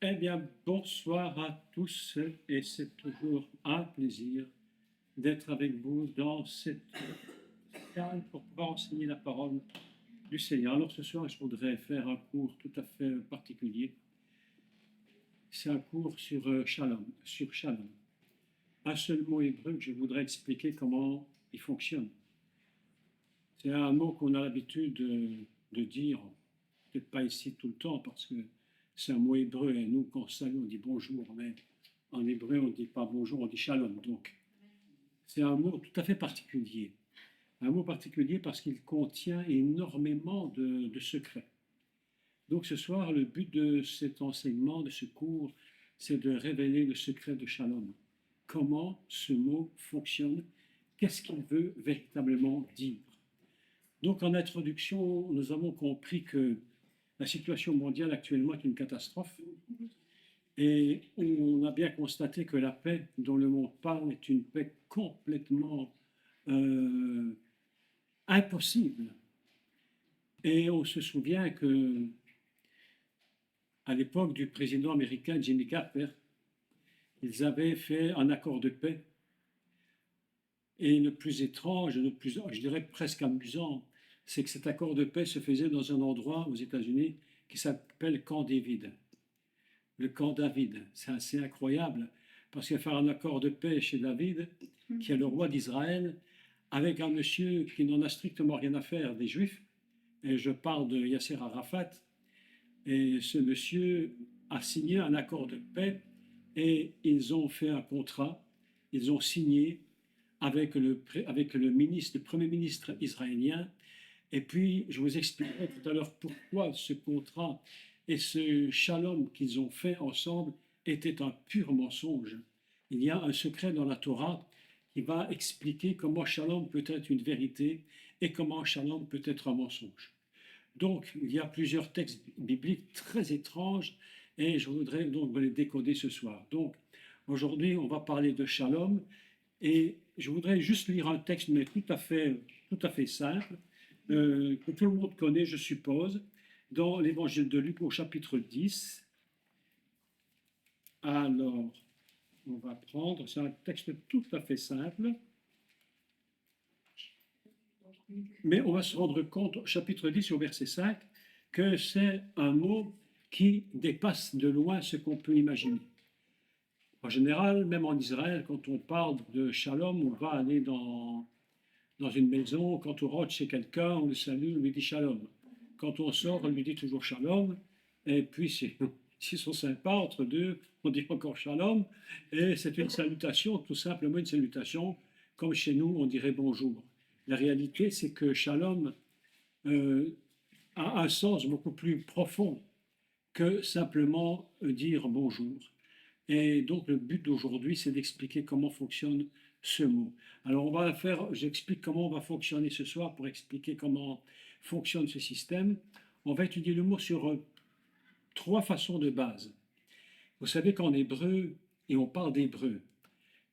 Eh bien, bonsoir à tous et c'est toujours un plaisir d'être avec vous dans cette salle pour pouvoir enseigner la parole du Seigneur. Alors ce soir, je voudrais faire un cours tout à fait particulier. C'est un cours sur Shalom, sur Shalom. Un seul mot hébreu que je voudrais expliquer comment il fonctionne. C'est un mot qu'on a l'habitude de dire, peut-être pas ici tout le temps parce que c'est un mot hébreu et nous, quand on salue, on dit bonjour, mais en hébreu, on ne dit pas bonjour, on dit shalom. Donc, c'est un mot tout à fait particulier. Un mot particulier parce qu'il contient énormément de secrets. Donc, ce soir, le but de cet enseignement, de ce cours, c'est de révéler le secret de shalom. Comment ce mot fonctionne, qu'est-ce qu'il veut véritablement dire. Donc, en introduction, nous avons compris que la situation mondiale actuellement est une catastrophe et on a bien constaté que la paix dont le monde parle est une paix complètement euh, impossible. Et on se souvient que à l'époque du président américain Jimmy Carter, ils avaient fait un accord de paix. Et le plus étrange, le plus, je dirais presque amusant, c'est que cet accord de paix se faisait dans un endroit aux États-Unis qui s'appelle Camp David. Le camp David, c'est assez incroyable, parce qu'il va faire un accord de paix chez David, qui est le roi d'Israël, avec un monsieur qui n'en a strictement rien à faire des Juifs, et je parle de Yasser Arafat, et ce monsieur a signé un accord de paix, et ils ont fait un contrat, ils ont signé avec le ministre, le premier ministre israélien, et puis je vous expliquerai tout à l'heure pourquoi ce contrat et ce shalom qu'ils ont fait ensemble était un pur mensonge. Il y a un secret dans la Torah qui va expliquer comment shalom peut être une vérité et comment shalom peut être un mensonge. Donc, il y a plusieurs textes bibliques très étranges et je voudrais donc les décoder ce soir. Donc, aujourd'hui, on va parler de shalom et je voudrais juste lire un texte, mais tout à fait simple, que tout le monde connaît, je suppose, dans l'évangile de Luc au chapitre 10. Alors, on va prendre, c'est un texte tout à fait simple, mais on va se rendre compte au chapitre 10 au verset 5 que c'est un mot qui dépasse de loin ce qu'on peut imaginer. En général, même en Israël, quand on parle de shalom, on va aller dans une maison, quand on rentre chez quelqu'un, on le salue, on lui dit shalom. Quand on sort, on lui dit toujours shalom. Et puis, s'ils sont sympas entre deux, on dit encore shalom. Et c'est une salutation, tout simplement une salutation, comme chez nous, on dirait bonjour. La réalité, c'est que shalom a un sens beaucoup plus profond que simplement dire bonjour. Et donc, le but d'aujourd'hui, c'est d'expliquer comment fonctionne ce mot. Alors, on va faire, j'explique comment on va fonctionner ce soir pour expliquer comment fonctionne ce système. On va étudier le mot sur trois façons de base. Vous savez qu'en hébreu, et on parle d'hébreu,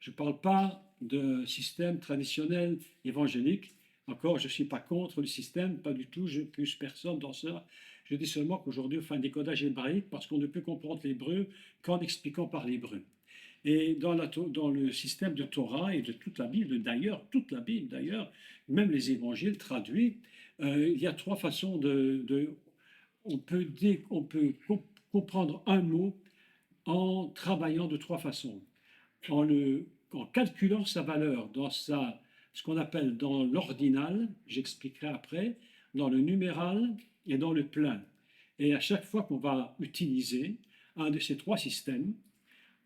je ne parle pas de système traditionnel évangélique. Encore, je ne suis pas contre le système, pas du tout, je n'accuse personne dans ça. Je dis seulement qu'aujourd'hui, on fait un décodage hébraïque parce qu'on ne peut comprendre l'hébreu qu'en expliquant par l'hébreu. Et dans le système de Torah et de toute la Bible, d'ailleurs, même les évangiles traduits, il y a trois façons on peut comprendre un mot en travaillant de trois façons. En calculant sa valeur dans ce qu'on appelle dans l'ordinal, j'expliquerai après, dans le numéral et dans le plein. Et à chaque fois qu'on va utiliser un de ces trois systèmes,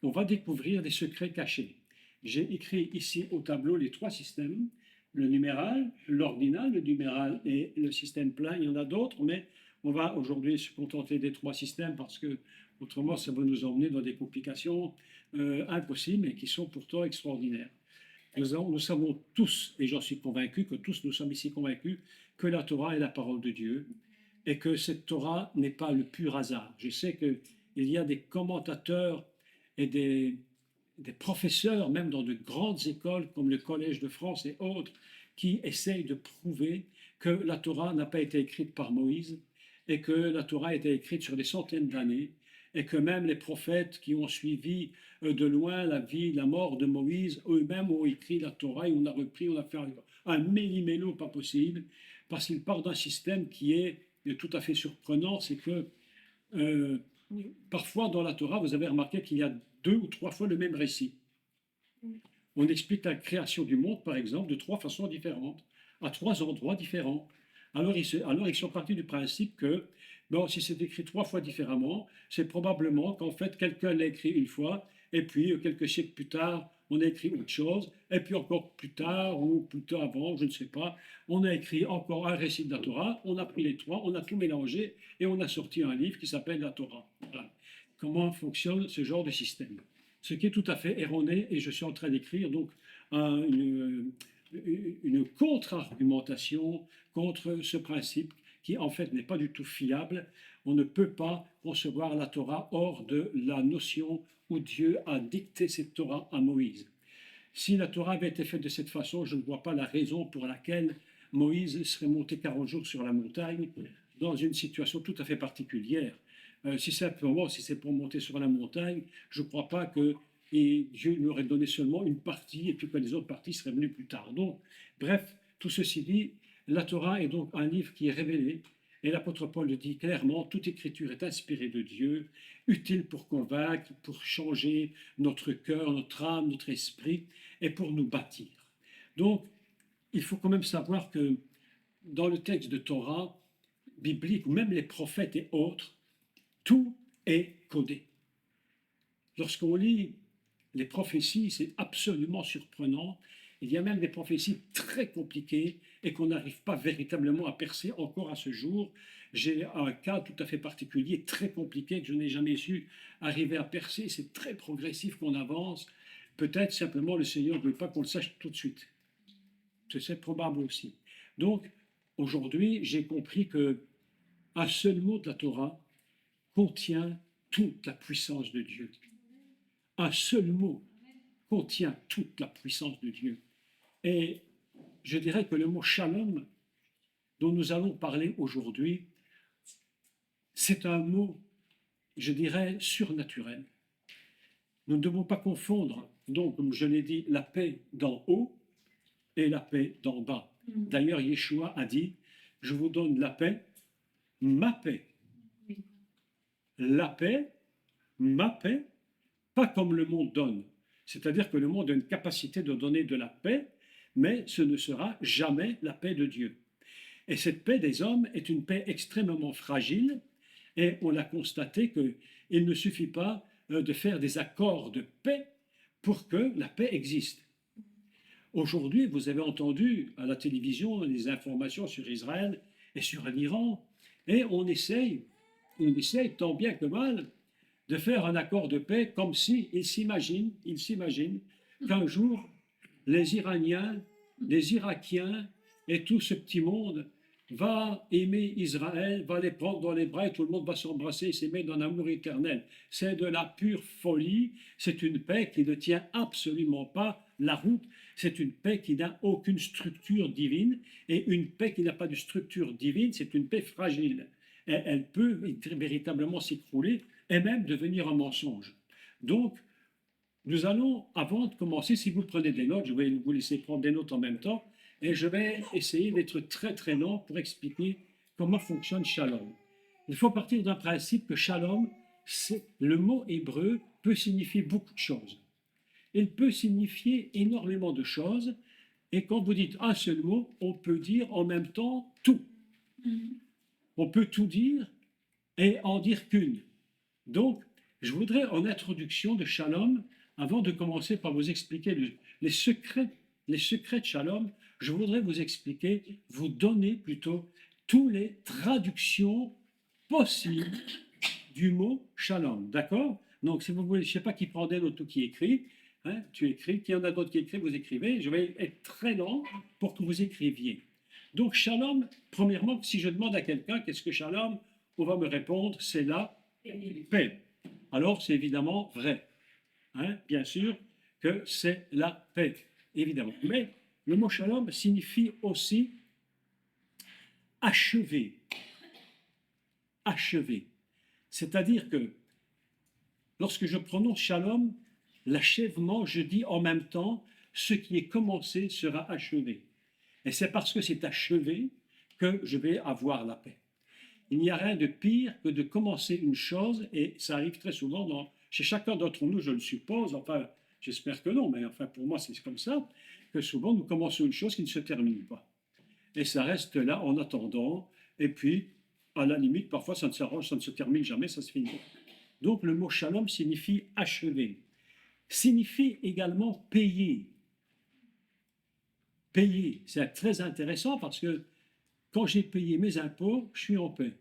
on va découvrir des secrets cachés. J'ai écrit ici au tableau les trois systèmes, le numéral, l'ordinal, le numéral et le système plein. Il y en a d'autres, mais on va aujourd'hui se contenter des trois systèmes parce que autrement ça va nous emmener dans des complications impossibles et qui sont pourtant extraordinaires. Nous savons tous, et j'en suis convaincu que tous nous sommes ici convaincus, que la Torah est la parole de Dieu et que cette Torah n'est pas le pur hasard. Je sais qu'il y a des commentateurs et des professeurs, même dans de grandes écoles comme le Collège de France et autres, qui essayent de prouver que la Torah n'a pas été écrite par Moïse et que la Torah a été écrite sur des centaines d'années et que même les prophètes qui ont suivi de loin la vie, la mort de Moïse, eux-mêmes ont écrit la Torah et on a repris, on a fait un méli-mélo pas possible, parce qu'il part d'un système qui est tout à fait surprenant, c'est que euh, parfois dans la Torah, vous avez remarqué qu'il y a 2 ou 3 fois le même récit. On explique la création du monde, par exemple, de 3 façons différentes, à 3 endroits différents. Alors ils sont partis du principe que, bon, si c'est écrit 3 fois différemment, c'est probablement qu'en fait, quelqu'un l'a écrit une fois, et puis quelques siècles plus tard, on a écrit autre chose, et puis encore plus tard, ou plus tard avant, je ne sais pas, on a écrit encore un récit de la Torah, on a pris les 3, on a tout mélangé, et on a sorti un livre qui s'appelle la Torah. Voilà. Comment fonctionne ce genre de système? Ce qui est tout à fait erroné, et je suis en train d'écrire donc une contre-argumentation contre ce principe qui en fait n'est pas du tout fiable. On ne peut pas concevoir la Torah hors de la notion où Dieu a dicté cette Torah à Moïse. Si la Torah avait été faite de cette façon, je ne vois pas la raison pour laquelle Moïse serait monté 40 jours sur la montagne dans une situation tout à fait particulière. Si c'est pour monter sur la montagne, je ne crois pas que Dieu lui aurait donné seulement une partie et puis que les autres parties seraient venues plus tard. Donc, bref, tout ceci dit, la Torah est donc un livre qui est révélé et l'apôtre Paul le dit clairement, toute écriture est inspirée de Dieu, utile pour convaincre, pour changer notre cœur, notre âme, notre esprit et pour nous bâtir. Donc, il faut quand même savoir que dans le texte de Torah biblique, ou même les prophètes et autres, tout est codé. Lorsqu'on lit les prophéties, c'est absolument surprenant. Il y a même des prophéties très compliquées et qu'on n'arrive pas véritablement à percer encore à ce jour. J'ai un cas tout à fait particulier, très compliqué, que je n'ai jamais su arriver à percer. C'est très progressif qu'on avance. Peut-être simplement le Seigneur ne veut pas qu'on le sache tout de suite. C'est probable aussi. Donc, aujourd'hui, j'ai compris que un seul mot de la Torah contient toute la puissance de Dieu. Un seul mot contient toute la puissance de Dieu. Et je dirais que le mot shalom, dont nous allons parler aujourd'hui, c'est un mot, je dirais, surnaturel. Nous ne devons pas confondre, donc, comme je l'ai dit, la paix d'en haut et la paix d'en bas. D'ailleurs, Yeshua a dit, je vous donne la paix, ma paix. La paix, ma paix, pas comme le monde donne. C'est-à-dire que le monde a une capacité de donner de la paix, mais ce ne sera jamais la paix de Dieu. Et cette paix des hommes est une paix extrêmement fragile, et on a constaté qu'il ne suffit pas de faire des accords de paix pour que la paix existe. Aujourd'hui, vous avez entendu à la télévision des informations sur Israël et sur l'Iran, et on essaye tant bien que mal de faire un accord de paix comme s'ils s'imaginent qu'un jour, les Iraniens, les Irakiens et tout ce petit monde va aimer Israël, va les prendre dans les bras et tout le monde va s'embrasser et s'aimer dans l'amour éternel. C'est de la pure folie, c'est une paix qui ne tient absolument pas la route, c'est une paix qui n'a aucune structure divine et une paix qui n'a pas de structure divine, c'est une paix fragile. Et elle peut véritablement s'écrouler et même devenir un mensonge. Donc, nous allons, avant de commencer, si vous prenez des notes, je vais vous laisser prendre des notes en même temps, et je vais essayer d'être très très lent pour expliquer comment fonctionne Shalom. Il faut partir d'un principe que Shalom, le mot hébreu peut signifier beaucoup de choses. Il peut signifier énormément de choses, et quand vous dites un seul mot, on peut dire en même temps tout. On peut tout dire et en dire qu'une. Donc, je voudrais en introduction de Shalom, avant de commencer par vous expliquer les secrets de Shalom, je voudrais vous expliquer, vous donner plutôt toutes les traductions possibles du mot Shalom. D'accord? Donc, si vous voulez, je ne sais pas qui prend des notes ou qui écrit, hein, tu écris, qui en a d'autres qui écrivent, vous écrivez. Je vais être très lent pour que vous écriviez. Donc, Shalom, premièrement, si je demande à quelqu'un qu'est-ce que Shalom, on va me répondre, c'est la paix. Alors, c'est évidemment vrai. Hein, bien sûr que c'est la paix, évidemment. Mais le mot shalom signifie aussi achever. Achever. C'est-à-dire que lorsque je prononce shalom, l'achèvement, je dis en même temps, ce qui est commencé sera achevé. Et c'est parce que c'est achevé que je vais avoir la paix. Il n'y a rien de pire que de commencer une chose, et ça arrive très souvent chez chacun d'entre nous, je le suppose, enfin, j'espère que non, mais enfin, pour moi, c'est comme ça, que souvent nous commençons une chose qui ne se termine pas. Et ça reste là en attendant, et puis, à la limite, parfois ça ne s'arrange, ça ne se termine jamais, ça se finit. Donc le mot shalom signifie achever, signifie également payer. Payer, c'est très intéressant parce que quand j'ai payé mes impôts, je suis en paix.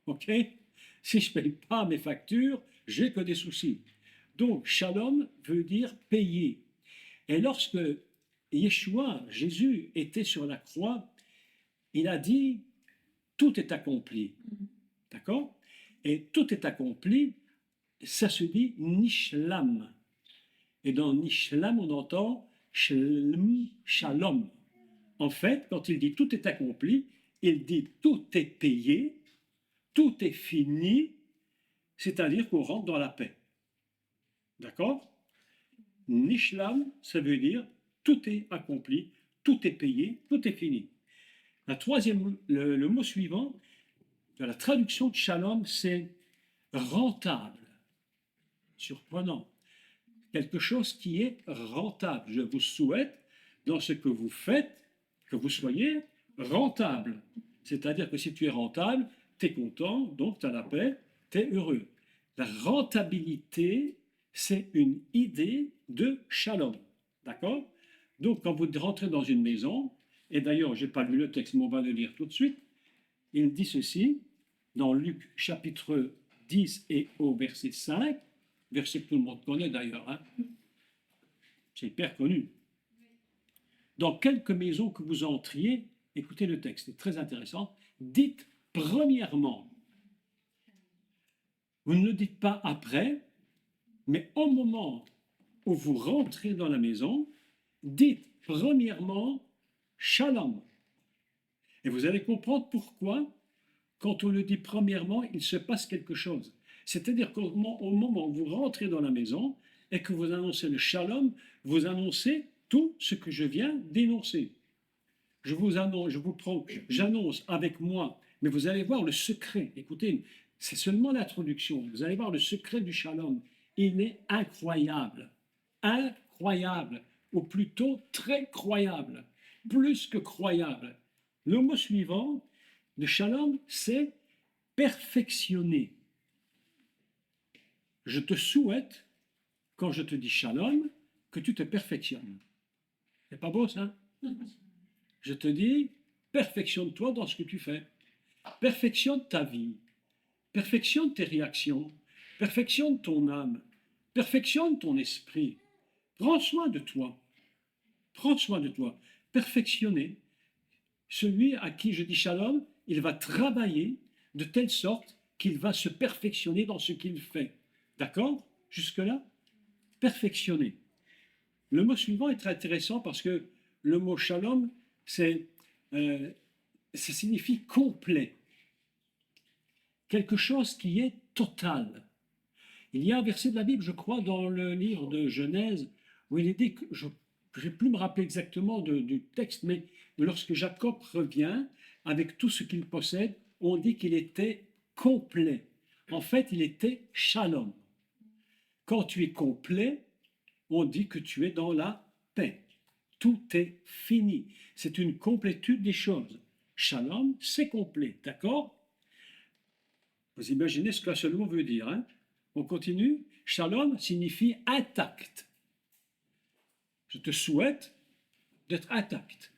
OK? Si je ne paye pas mes factures, j'ai que des soucis. Donc, shalom veut dire payer. Et lorsque Yeshua, Jésus, était sur la croix, il a dit, tout est accompli. D'accord? Et tout est accompli, ça se dit nishlam. Et dans nishlam, on entend shalom. En fait, quand il dit tout est accompli, il dit tout est payé, tout est fini, c'est-à-dire qu'on rentre dans la paix. D'accord? Nishlam, ça veut dire tout est accompli, tout est payé, tout est fini. Le mot suivant, de la traduction de shalom, c'est rentable. Surprenant. Quelque chose qui est rentable. Je vous souhaite, dans ce que vous faites, que vous soyez rentable. C'est-à-dire que si tu es rentable, tu es content, donc tu as la paix, tu es heureux. La rentabilité, c'est une idée de shalom. D'accord? Donc, quand vous rentrez dans une maison, et d'ailleurs, je n'ai pas lu le texte, mais on va le lire tout de suite, il dit ceci, dans Luc chapitre 10 et au verset 5, verset que tout le monde connaît d'ailleurs, hein? C'est hyper connu. Dans quelque maison que vous entriez, écoutez le texte, c'est très intéressant, dites premièrement, vous ne le dites pas après, mais au moment où vous rentrez dans la maison, dites premièrement shalom. Et vous allez comprendre pourquoi, quand on le dit premièrement, il se passe quelque chose. C'est-à-dire qu'au moment où vous rentrez dans la maison et que vous annoncez le shalom, vous annoncez tout ce que je viens d'énoncer. J'annonce avec moi, mais vous allez voir le secret. Écoutez, c'est seulement l'introduction. Vous allez voir le secret du shalom. Il est incroyable. Incroyable. Ou plutôt très croyable. Plus que croyable. Le mot suivant de shalom, c'est perfectionner. Je te souhaite, quand je te dis shalom, que tu te perfectionnes. C'est pas beau ça? Je te dis, perfectionne-toi dans ce que tu fais. Perfectionne ta vie. Perfectionne tes réactions. Perfectionne ton âme. Perfectionne ton esprit. Prends soin de toi. Prends soin de toi. Perfectionner. Celui à qui je dis shalom, il va travailler de telle sorte qu'il va se perfectionner dans ce qu'il fait. D'accord? Jusque-là? Perfectionner. Le mot suivant est très intéressant parce que le mot shalom, ça signifie complet. Quelque chose qui est total. Il y a un verset de la Bible, je crois, dans le livre de Genèse, où il est dit, que je ne vais plus me rappeler exactement du texte, mais lorsque Jacob revient avec tout ce qu'il possède, on dit qu'il était complet. En fait, il était shalom. Quand tu es complet, on dit que tu es dans la paix. Tout est fini. C'est une complétude des choses. Shalom, c'est complet, d'accord? Vous imaginez ce qu'un seul mot veut dire, hein? On continue. Shalom signifie intact. Je te souhaite d'être intact,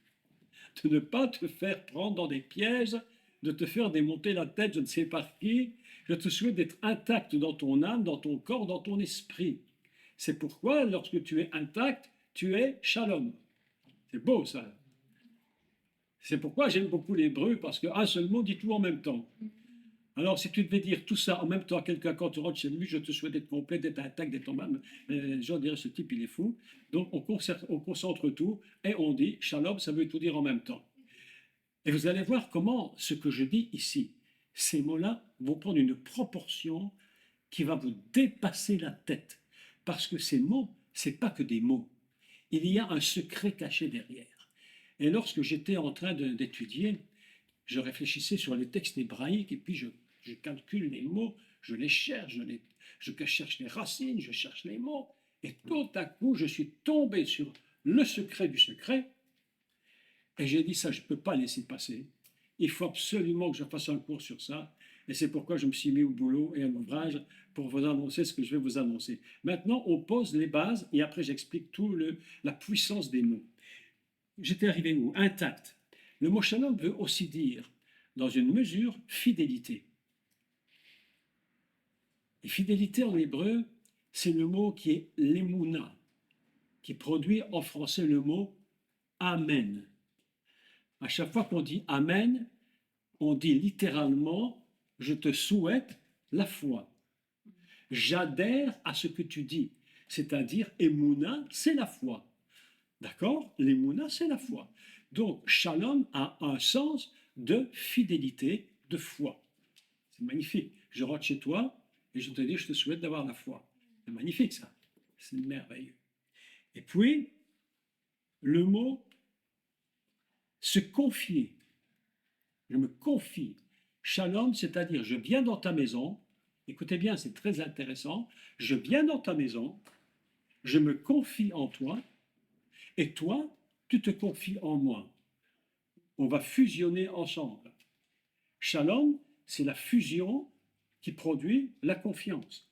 de ne pas te faire prendre dans des pièges, de te faire démonter la tête, je ne sais par qui. Je te souhaite d'être intact dans ton âme, dans ton corps, dans ton esprit. C'est pourquoi, lorsque tu es intact, tu es shalom. C'est beau, ça. C'est pourquoi j'aime beaucoup l'hébreu, parce qu'un seul mot dit tout en même temps. Alors, si tu devais dire tout ça en même temps à quelqu'un quand tu rentres chez lui, je te souhaite d'être complet, d'être intact, d'être en même, les gens diraient ce type, il est fou. Donc, on concentre tout et on dit shalom, ça veut tout dire en même temps. Et vous allez voir comment ce que je dis ici, ces mots-là vont prendre une proportion qui va vous dépasser la tête. Parce que ces mots, ce n'est pas que des mots. Il y a un secret caché derrière. Et lorsque j'étais en train d'étudier, je réfléchissais sur les textes hébraïques et puis je calcule les mots, je les cherche, je cherche les racines, je cherche les mots. Et tout à coup, je suis tombé sur le secret du secret. Et j'ai dit, ça, je ne peux pas laisser passer. Il faut absolument que je fasse un cours sur ça. Et c'est pourquoi je me suis mis au boulot et à l'ouvrage pour vous annoncer ce que je vais vous annoncer. Maintenant, on pose les bases et après, j'explique tout la puissance des mots. J'étais arrivé où? Intact. Le mot shalom veut aussi dire, dans une mesure, fidélité. Et fidélité en hébreu, c'est le mot qui est l'émouna, qui produit en français le mot amen. À chaque fois qu'on dit amen, on dit littéralement je te souhaite la foi. J'adhère à ce que tu dis, c'est-à-dire émouna, c'est la foi. D'accord? L'émouna, c'est la foi. Donc, shalom a un sens de fidélité, de foi. C'est magnifique. Je rentre chez toi et je te dis, je te souhaite d'avoir la foi. C'est magnifique, ça. C'est merveilleux. Et puis, le mot se confier. Je me confie. Shalom, c'est-à-dire, je viens dans ta maison. Écoutez bien, c'est très intéressant. Je viens dans ta maison. Je me confie en toi. Et toi, tu te confies en moi. On va fusionner ensemble. Shalom, c'est la fusion qui produit la confiance.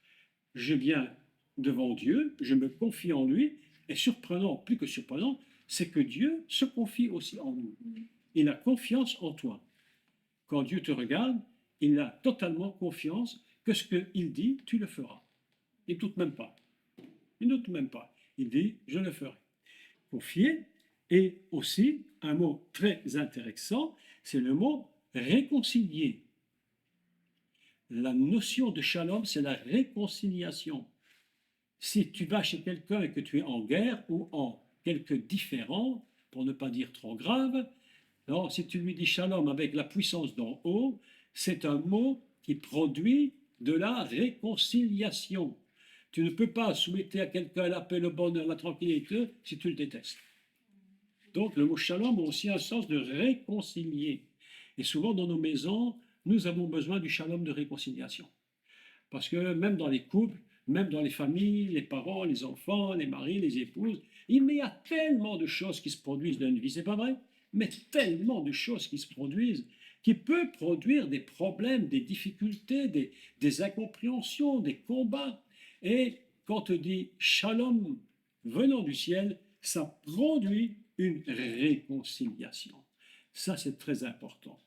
Je viens devant Dieu, je me confie en lui, et surprenant, plus que surprenant, c'est que Dieu se confie aussi en nous. Il a confiance en toi. Quand Dieu te regarde, il a totalement confiance que ce qu'il dit, tu le feras. Il ne doute même pas. Il ne doute même pas. Il dit, je le ferai. Confier. Et aussi, un mot très intéressant, c'est le mot réconcilier. La notion de shalom, c'est la réconciliation. Si tu vas chez quelqu'un et que tu es en guerre ou en quelque différend, pour ne pas dire trop grave, alors si tu lui dis shalom avec la puissance d'en haut, c'est un mot qui produit de la réconciliation. Tu ne peux pas souhaiter à quelqu'un la paix, le bonheur, la tranquillité si tu le détestes. Donc le mot shalom a aussi un sens de réconcilier. Et souvent dans nos maisons, nous avons besoin du shalom de réconciliation. Parce que même dans les couples, même dans les familles, les parents, les enfants, les maris, les épouses, il y a tellement de choses qui se produisent dans une vie, c'est pas vrai? Mais tellement de choses qui se produisent, qui peuvent produire des problèmes, des difficultés, des incompréhensions, des combats. Et quand on dit shalom venant du ciel, ça produit une réconciliation. Ça, c'est très important.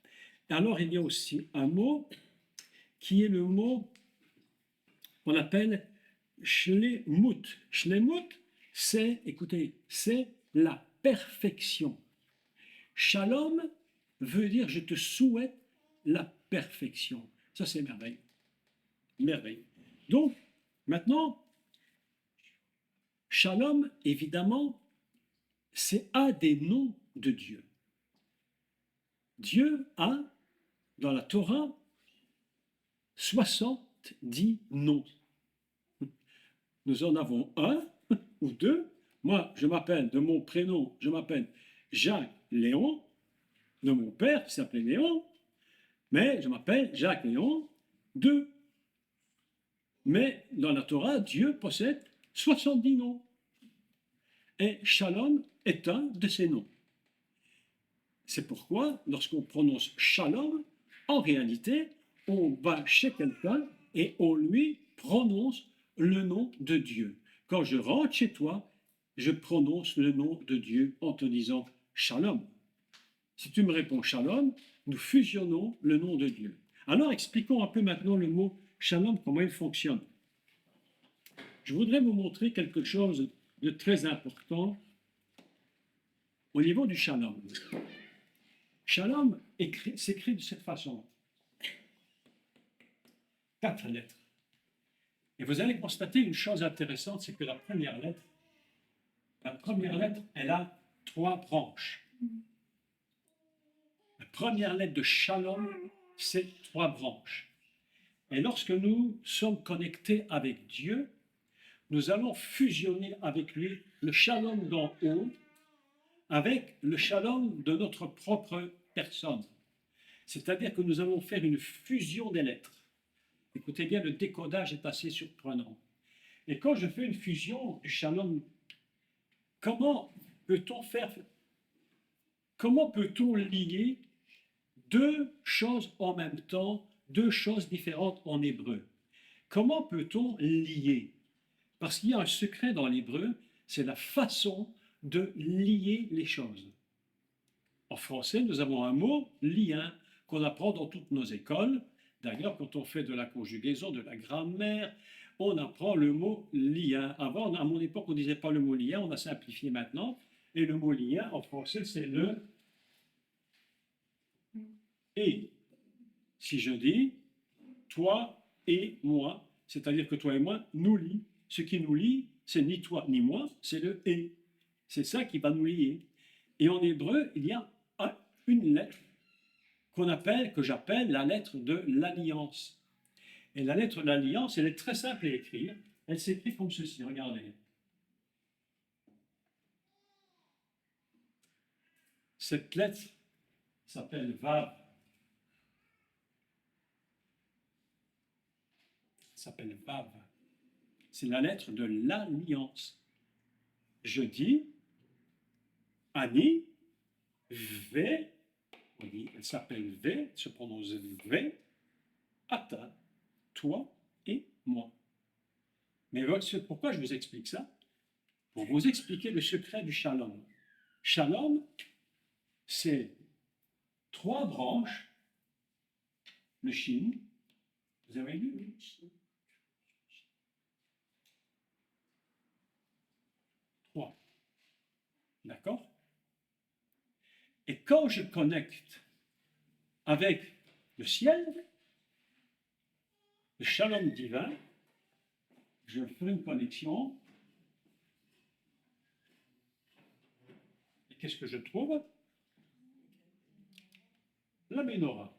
Alors, il y a aussi un mot qui est le mot qu'on appelle shlemut. Shlemut, c'est, écoutez, c'est la perfection. Shalom veut dire je te souhaite la perfection. Ça, c'est merveilleux. Merveilleux. Donc, maintenant, Shalom, évidemment, c'est un des noms de Dieu. Dieu a, dans la Torah, 70 noms. Nous en avons un ou deux. Moi, je m'appelle, de mon prénom, je m'appelle Jacques Léon, de mon père qui s'appelait Léon, mais je m'appelle Jacques Léon II. Mais dans la Torah, Dieu possède 70 noms. Et Shalom est un de ces noms. C'est pourquoi, lorsqu'on prononce Shalom, en réalité, on va chez quelqu'un et on lui prononce le nom de Dieu. Quand je rentre chez toi, je prononce le nom de Dieu en te disant Shalom. Si tu me réponds Shalom, nous fusionnons le nom de Dieu. Alors expliquons un peu maintenant le mot Shalom, comment il fonctionne. Je voudrais vous montrer quelque chose de très important au niveau du Shalom. Shalom s'écrit de cette façon. 4 lettres. Et vous allez constater une chose intéressante, c'est que la première lettre, elle a 3 branches. La première lettre de Shalom, c'est 3 branches. Et lorsque nous sommes connectés avec Dieu, nous allons fusionner avec lui le shalom d'en haut avec le shalom de notre propre personne. C'est-à-dire que nous allons faire une fusion des lettres. Écoutez bien, le décodage est assez surprenant. Et quand je fais une fusion du shalom, comment peut-on faire, comment peut-on lier deux choses en même temps, deux choses différentes en hébreu? Comment peut-on lier? Parce qu'il y a un secret dans l'hébreu, c'est la façon de lier les choses. En français, nous avons un mot, lien, qu'on apprend dans toutes nos écoles. D'ailleurs, quand on fait de la conjugaison, de la grammaire, on apprend le mot lien. Avant, à mon époque, on ne disait pas le mot lien, on a simplifié maintenant. Et le mot lien, en français, c'est le et. Si je dis toi et moi, c'est-à-dire que toi et moi nous lie. Ce qui nous lie, c'est ni toi ni moi, c'est le et. C'est ça qui va nous lier. Et en hébreu, il y a une lettre que j'appelle la lettre de l'alliance. Et la lettre de l'alliance, elle est très simple à écrire. Elle s'écrit comme ceci, regardez. Cette lettre s'appelle Vav. S'appelle Vav. C'est la lettre de l'alliance. Je dis Ani, V, elle s'appelle V, se prononce V, Ata, toi et moi. Mais pourquoi je vous explique ça? Pour vous expliquer le secret du shalom. Shalom, c'est trois branches, le shin, vous avez vu? Trois. D'accord? Et quand je connecte avec le ciel, le shalom divin, je fais une connexion. Et qu'est-ce que je trouve? La menorah.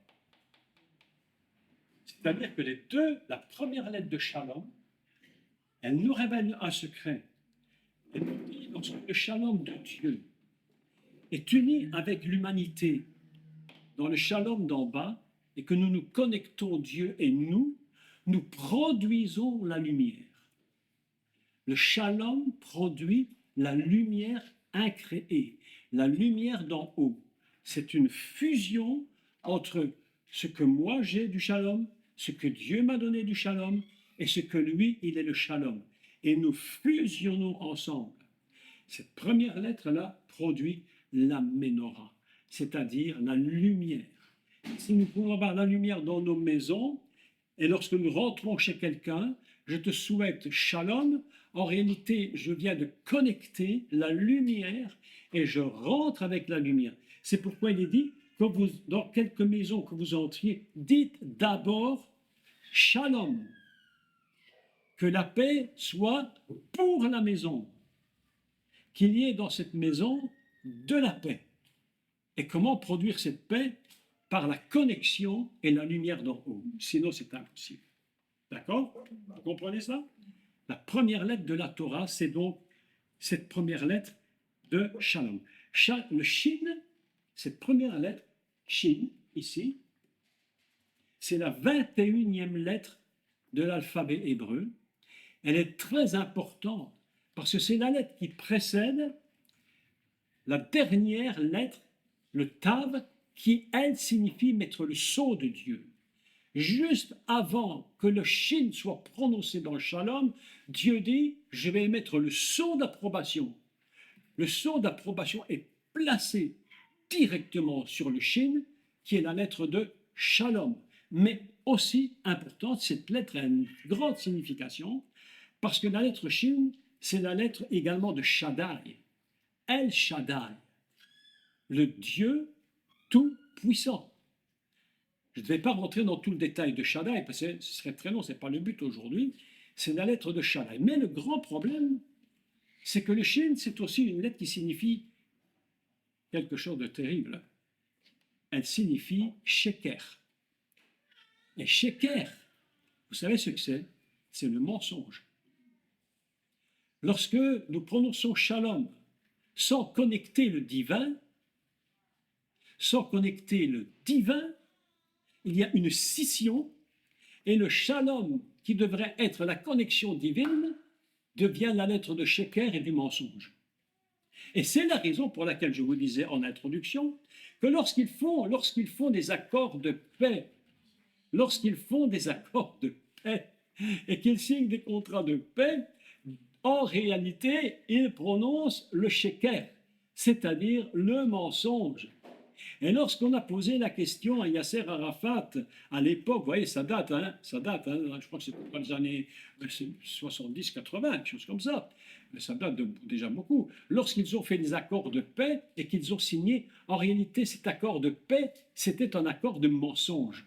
C'est-à-dire que la première lettre de shalom, elle nous révèle un secret. Elle nous dit, lorsque le shalom de Dieu est uni avec l'humanité dans le shalom d'en bas, et que nous nous connectons Dieu et nous produisons la lumière. Le shalom produit la lumière incréée, la lumière d'en haut. C'est une fusion entre ce que moi j'ai du shalom, ce que Dieu m'a donné du shalom, et ce que lui, il est le shalom. Et nous fusionnons ensemble. Cette première lettre-là produit la menorah, c'est-à-dire la lumière. Si nous pouvons avoir la lumière dans nos maisons, et lorsque nous rentrons chez quelqu'un, je te souhaite shalom, en réalité, je viens de connecter la lumière et je rentre avec la lumière. C'est pourquoi il est dit, quand vous, dans quelque maison que vous entriez, dites d'abord shalom, que la paix soit pour la maison, qu'il y ait dans cette maison de la paix. Et comment produire cette paix? Par la connexion et la lumière d'en haut. Sinon, c'est impossible. D'accord? Vous comprenez ça? La première lettre de la Torah, c'est donc cette première lettre de Shalom. Le Shin, cette première lettre, Shin, ici, c'est la 21e lettre de l'alphabet hébreu. Elle est très importante parce que c'est la lettre qui précède la dernière lettre, le Tav, qui, elle, signifie mettre le sceau de Dieu. Juste avant que le Shin soit prononcé dans le Shalom, Dieu dit, je vais mettre le sceau d'approbation. Le sceau d'approbation est placé directement sur le Shin, qui est la lettre de Shalom. Mais aussi importante, cette lettre a une grande signification, parce que la lettre Shin, c'est la lettre également de Shaddai. El Shaddai, le Dieu tout-puissant. Je ne vais pas rentrer dans tout le détail de Shaddai, parce que ce serait très long, ce n'est pas le but aujourd'hui. C'est la lettre de Shaddai. Mais le grand problème, c'est que le Shin, c'est aussi une lettre qui signifie quelque chose de terrible. Elle signifie Sheker. Et Sheker, Vous savez ce que c'est? C'est le mensonge. Lorsque nous prononçons shalom sans connecter le divin, il y a une scission et le shalom qui devrait être la connexion divine devient la lettre de sheker et du mensonge. Et c'est la raison pour laquelle je vous disais en introduction que lorsqu'ils font des accords de paix, et qu'ils signent des contrats de paix, en réalité, ils prononcent le sheker, c'est-à-dire le mensonge. Et lorsqu'on a posé la question à Yasser Arafat, à l'époque, vous voyez, ça date, je crois que c'est dans les années 70-80, quelque chose comme ça, mais ça date déjà beaucoup. Lorsqu'ils ont fait des accords de paix et qu'ils ont signé, en réalité, cet accord de paix, c'était un accord de mensonge.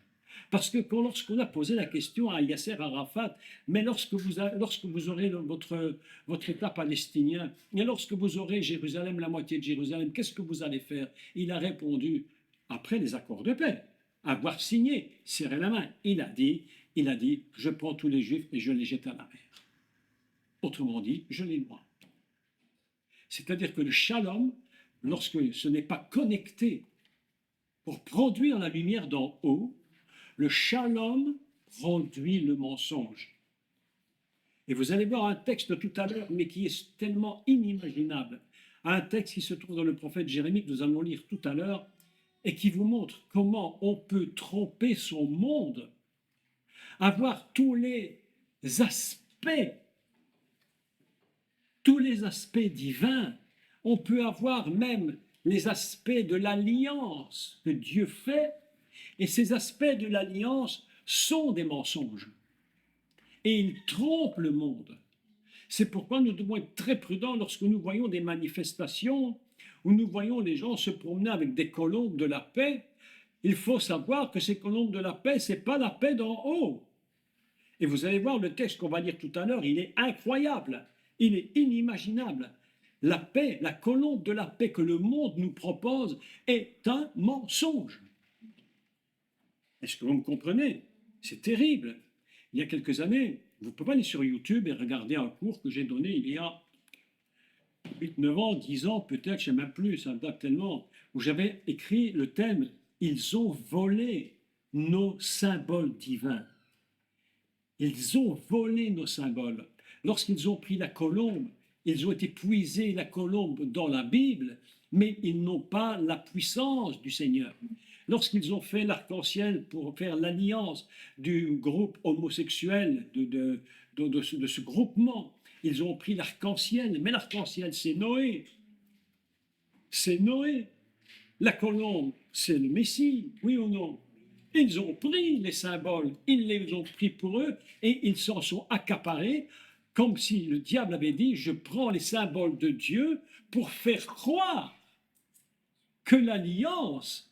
Parce que lorsqu'on a posé la question à Yasser Arafat, mais lorsque vous aurez votre État palestinien, et lorsque vous aurez Jérusalem, la moitié de Jérusalem, qu'est-ce que vous allez faire? Il a répondu, après les accords de paix, avoir signé, serré la main, il a dit, je prends tous les Juifs et je les jette à la mer. Autrement dit, je les noie. C'est-à-dire que le shalom, lorsque ce n'est pas connecté pour produire la lumière d'en haut, le shalom produit le mensonge. Et vous allez voir un texte tout à l'heure, mais qui est tellement inimaginable. Un texte qui se trouve dans le prophète Jérémie, que nous allons lire tout à l'heure, et qui vous montre comment on peut tromper son monde, avoir tous les aspects divins. On peut avoir même les aspects de l'alliance que Dieu fait. Et ces aspects de l'alliance sont des mensonges. Et ils trompent le monde. C'est pourquoi nous devons être très prudents lorsque nous voyons des manifestations où nous voyons les gens se promener avec des colombes de la paix. Il faut savoir que ces colombes de la paix, ce n'est pas la paix d'en haut. Et vous allez voir le texte qu'on va lire tout à l'heure, il est incroyable, il est inimaginable. La paix, la colombe de la paix que le monde nous propose est un mensonge. Est-ce que vous me comprenez? C'est terrible. Il y a quelques années, vous pouvez aller sur YouTube et regarder un cours que j'ai donné il y a 8, 9 ans, 10 ans, peut-être, je ne sais même plus, ça date tellement, où j'avais écrit le thème « Ils ont volé nos symboles divins ». Ils ont volé nos symboles. Lorsqu'ils ont pris la colombe, ils ont été puiser la colombe dans la Bible, mais ils n'ont pas la puissance du Seigneur. Lorsqu'ils ont fait l'arc-en-ciel pour faire l'alliance du groupe homosexuel, de ce groupement, ils ont pris l'arc-en-ciel, mais l'arc-en-ciel, c'est Noé. C'est Noé. La colombe, c'est le Messie, oui ou non? Ils ont pris les symboles, ils les ont pris pour eux et ils s'en sont accaparés comme si le diable avait dit, je prends les symboles de Dieu pour faire croire que l'alliance,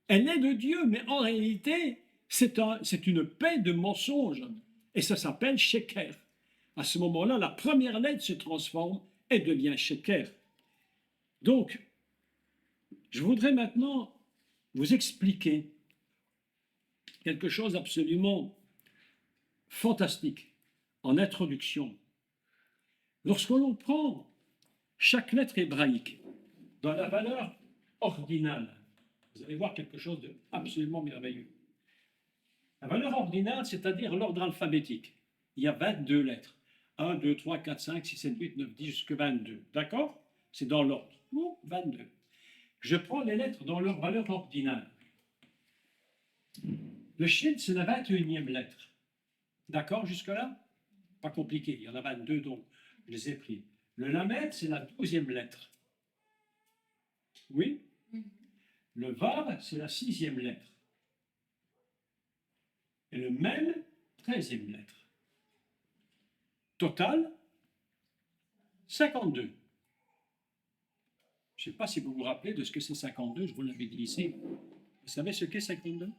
elle est de Dieu, mais en réalité, c'est une paix de mensonges. Et ça s'appelle sheker. À ce moment-là, la première lettre se transforme et devient sheker. Donc, je voudrais maintenant vous expliquer quelque chose d'absolument fantastique en introduction. Lorsque l'on prend chaque lettre hébraïque dans la valeur ordinale, vous allez voir quelque chose d'absolument merveilleux. La valeur ordinale, c'est-à-dire l'ordre alphabétique. Il y a 22 lettres. 1, 2, 3, 4, 5, 6, 7, 8, 9, 10, jusqu'à 22. D'accord? C'est dans l'ordre. Ou 22. Je prends les lettres dans leur valeur ordinale. Le shin, c'est la 21e lettre. D'accord jusque-là? Pas compliqué. Il y en a 22, donc je les ai pris. Le lamed, c'est la 12e lettre. Oui? Le vav, c'est la 6e lettre. Et le mem, 13e lettre. Total, 52. Je ne sais pas si vous vous rappelez de ce que c'est 52, je vous l'avais dit ici. Vous savez ce qu'est 52?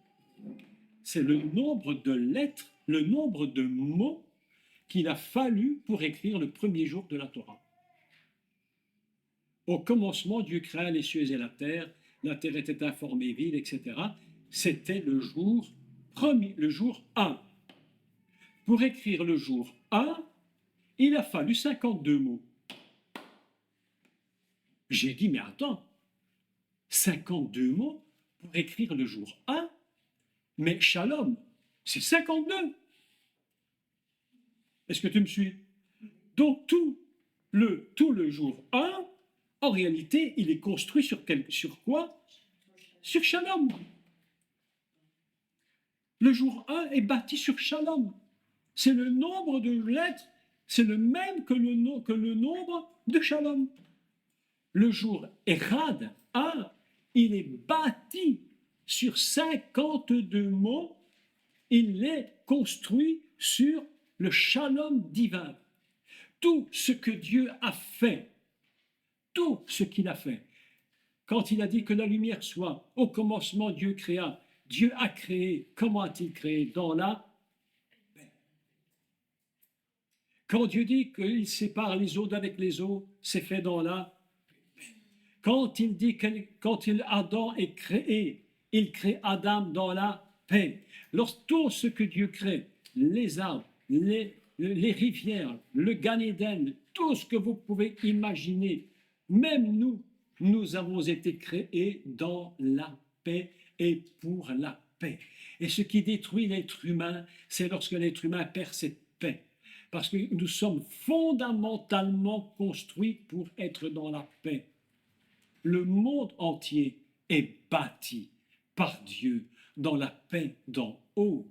C'est le nombre de lettres, le nombre de mots qu'il a fallu pour écrire le premier jour de la Torah. Au commencement, Dieu créa les cieux et la terre était informée, vide, etc. C'était le jour 1. pour écrire le jour 1, il a fallu 52 mots. J'ai dit, mais attends, 52 mots pour écrire le jour 1, mais Shalom, c'est 52. Est-ce que tu me suis? Donc tout le jour 1, en réalité, il est construit sur quoi? Sur Shalom. Le jour 1 est bâti sur Shalom. C'est le nombre de lettres, c'est le même que le nombre de Shalom. Le jour Echad 1, il est bâti sur 52 mots, il est construit sur le Shalom divin. Tout ce que Dieu a fait, tout ce qu'il a fait, quand il a dit que la lumière soit, au commencement Dieu créa, Dieu a créé, comment a-t-il créé? Dans la paix. Quand Dieu dit qu'il sépare les eaux d'avec les eaux, c'est fait dans la paix. Quand il dit que Adam est créé, il crée Adam dans la paix. Lorsque tout ce que Dieu crée, les arbres, les rivières, le Gan Eden, tout ce que vous pouvez imaginer, même nous avons été créés dans la paix et pour la paix. Et ce qui détruit l'être humain, c'est lorsque l'être humain perd cette paix. Parce que nous sommes fondamentalement construits pour être dans la paix. Le monde entier est bâti par Dieu dans la paix d'en haut.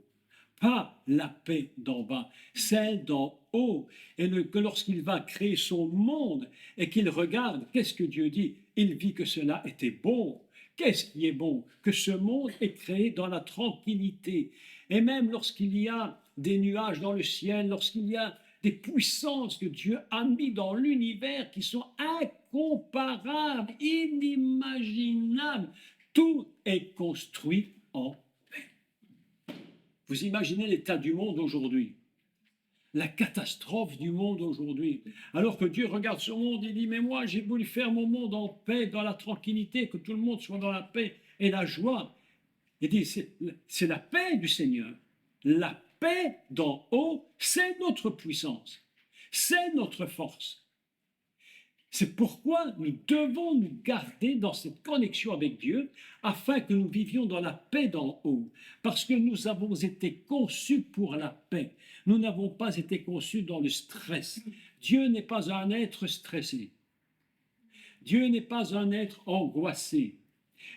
Pas la paix d'en bas, celle d'en haut. Et que lorsqu'il va créer son monde et qu'il regarde, qu'est-ce que Dieu dit? Il vit que cela était bon. Qu'est-ce qui est bon? Que ce monde est créé dans la tranquillité. Et même lorsqu'il y a des nuages dans le ciel, lorsqu'il y a des puissances que Dieu a mis dans l'univers qui sont incomparables, inimaginables, tout est construit en paix. Vous imaginez l'état du monde aujourd'hui, la catastrophe du monde aujourd'hui. Alors que Dieu regarde ce monde et dit, mais moi j'ai voulu faire mon monde en paix, dans la tranquillité, que tout le monde soit dans la paix et la joie. Il dit, c'est la paix du Seigneur. La paix d'en haut, c'est notre puissance, c'est notre force. C'est pourquoi nous devons nous garder dans cette connexion avec Dieu afin que nous vivions dans la paix d'en haut. Parce que nous avons été conçus pour la paix. Nous n'avons pas été conçus dans le stress. Dieu n'est pas un être stressé. Dieu n'est pas un être angoissé.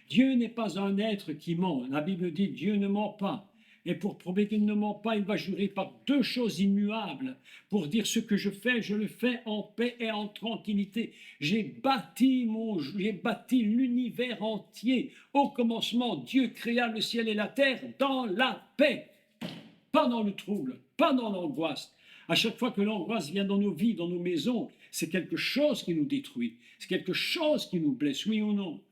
Dieu n'est pas un être qui ment. La Bible dit Dieu ne ment pas. Et pour prouver qu'il ne ment pas, il va jurer par deux choses immuables. Pour dire ce que je le fais en paix et en tranquillité. J'ai bâti l'univers entier. Au commencement, Dieu créa le ciel et la terre dans la paix. Pas dans le trouble, pas dans l'angoisse. À chaque fois que l'angoisse vient dans nos vies, dans nos maisons, c'est quelque chose qui nous détruit. C'est quelque chose qui nous blesse, oui ou non?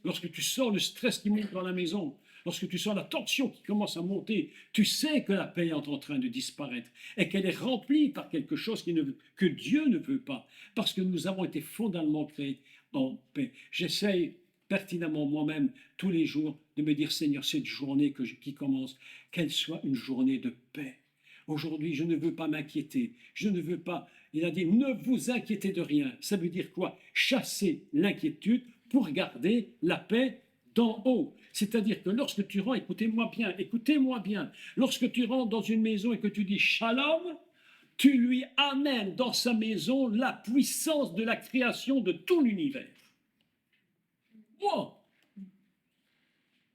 Lorsque tu sens le stress qui monte dans la maison, lorsque tu sens la tension qui commence à monter, tu sais que la paix est en train de disparaître et qu'elle est remplie par quelque chose que Dieu ne veut pas, parce que nous avons été fondamentalement créés en paix. J'essaye pertinemment moi-même tous les jours de me dire, Seigneur, cette journée qui commence, qu'elle soit une journée de paix. Aujourd'hui, je ne veux pas m'inquiéter, je ne veux pas, il a dit, ne vous inquiétez de rien. Ça veut dire quoi? Chasser l'inquiétude pour garder la paix d'en haut. C'est-à-dire que lorsque tu rentres, écoutez-moi bien, lorsque tu rentres dans une maison et que tu dis Shalom, tu lui amènes dans sa maison la puissance de la création de tout l'univers. Wow!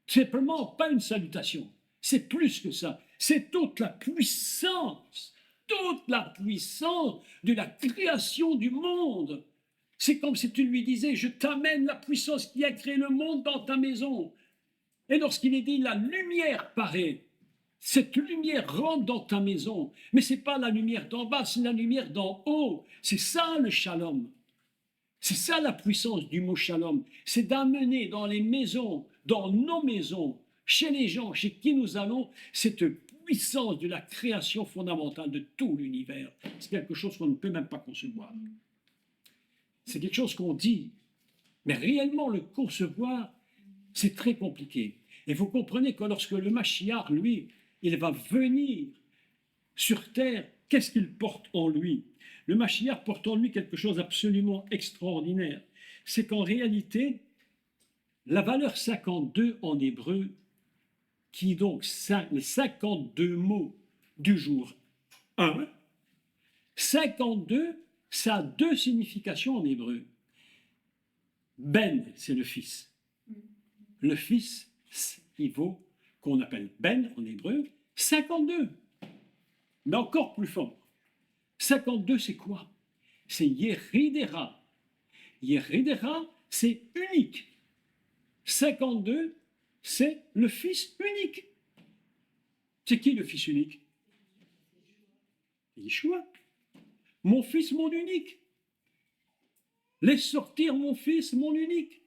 C'est simplement pas une salutation, c'est plus que ça, c'est toute la puissance de la création du monde. C'est comme si tu lui disais, je t'amène la puissance qui a créé le monde dans ta maison. Et lorsqu'il est dit, la lumière paraît, cette lumière rentre dans ta maison. Mais ce n'est pas la lumière d'en bas, c'est la lumière d'en haut. C'est ça le shalom. C'est ça la puissance du mot shalom. C'est d'amener dans les maisons, dans nos maisons, chez les gens, chez qui nous allons, cette puissance de la création fondamentale de tout l'univers. C'est quelque chose qu'on ne peut même pas concevoir. C'est quelque chose qu'on dit, mais réellement le concevoir, c'est très compliqué. Et vous comprenez que lorsque le Mashiach, lui, il va venir, sur terre, qu'est-ce qu'il porte en lui? Le Mashiach porte en lui quelque chose d'absolument extraordinaire. C'est qu'en réalité, la valeur 52 en hébreu, qui est donc les 52 mots du jour 1, 52, ça a deux significations en hébreu. Ben, c'est le fils. Le fils, il vaut, qu'on appelle Ben en hébreu, 52. Mais encore plus fort. 52, c'est quoi? C'est Yeridera. Yeridera, c'est unique. 52, c'est le fils unique. C'est qui le fils unique? Yeshua. Mon fils, mon unique. Laisse sortir mon fils, mon unique.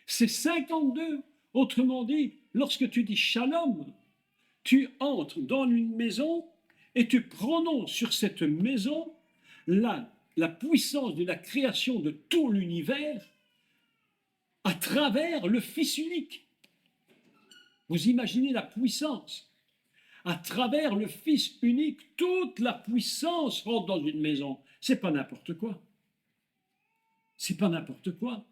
C'est 52. Autrement dit, lorsque tu dis shalom, tu entres dans une maison et tu prononces sur cette maison la puissance de la création de tout l'univers à travers le Fils unique. Vous imaginez la puissance. À travers le Fils unique, toute la puissance rentre dans une maison. C'est pas n'importe quoi. C'est pas n'importe quoi.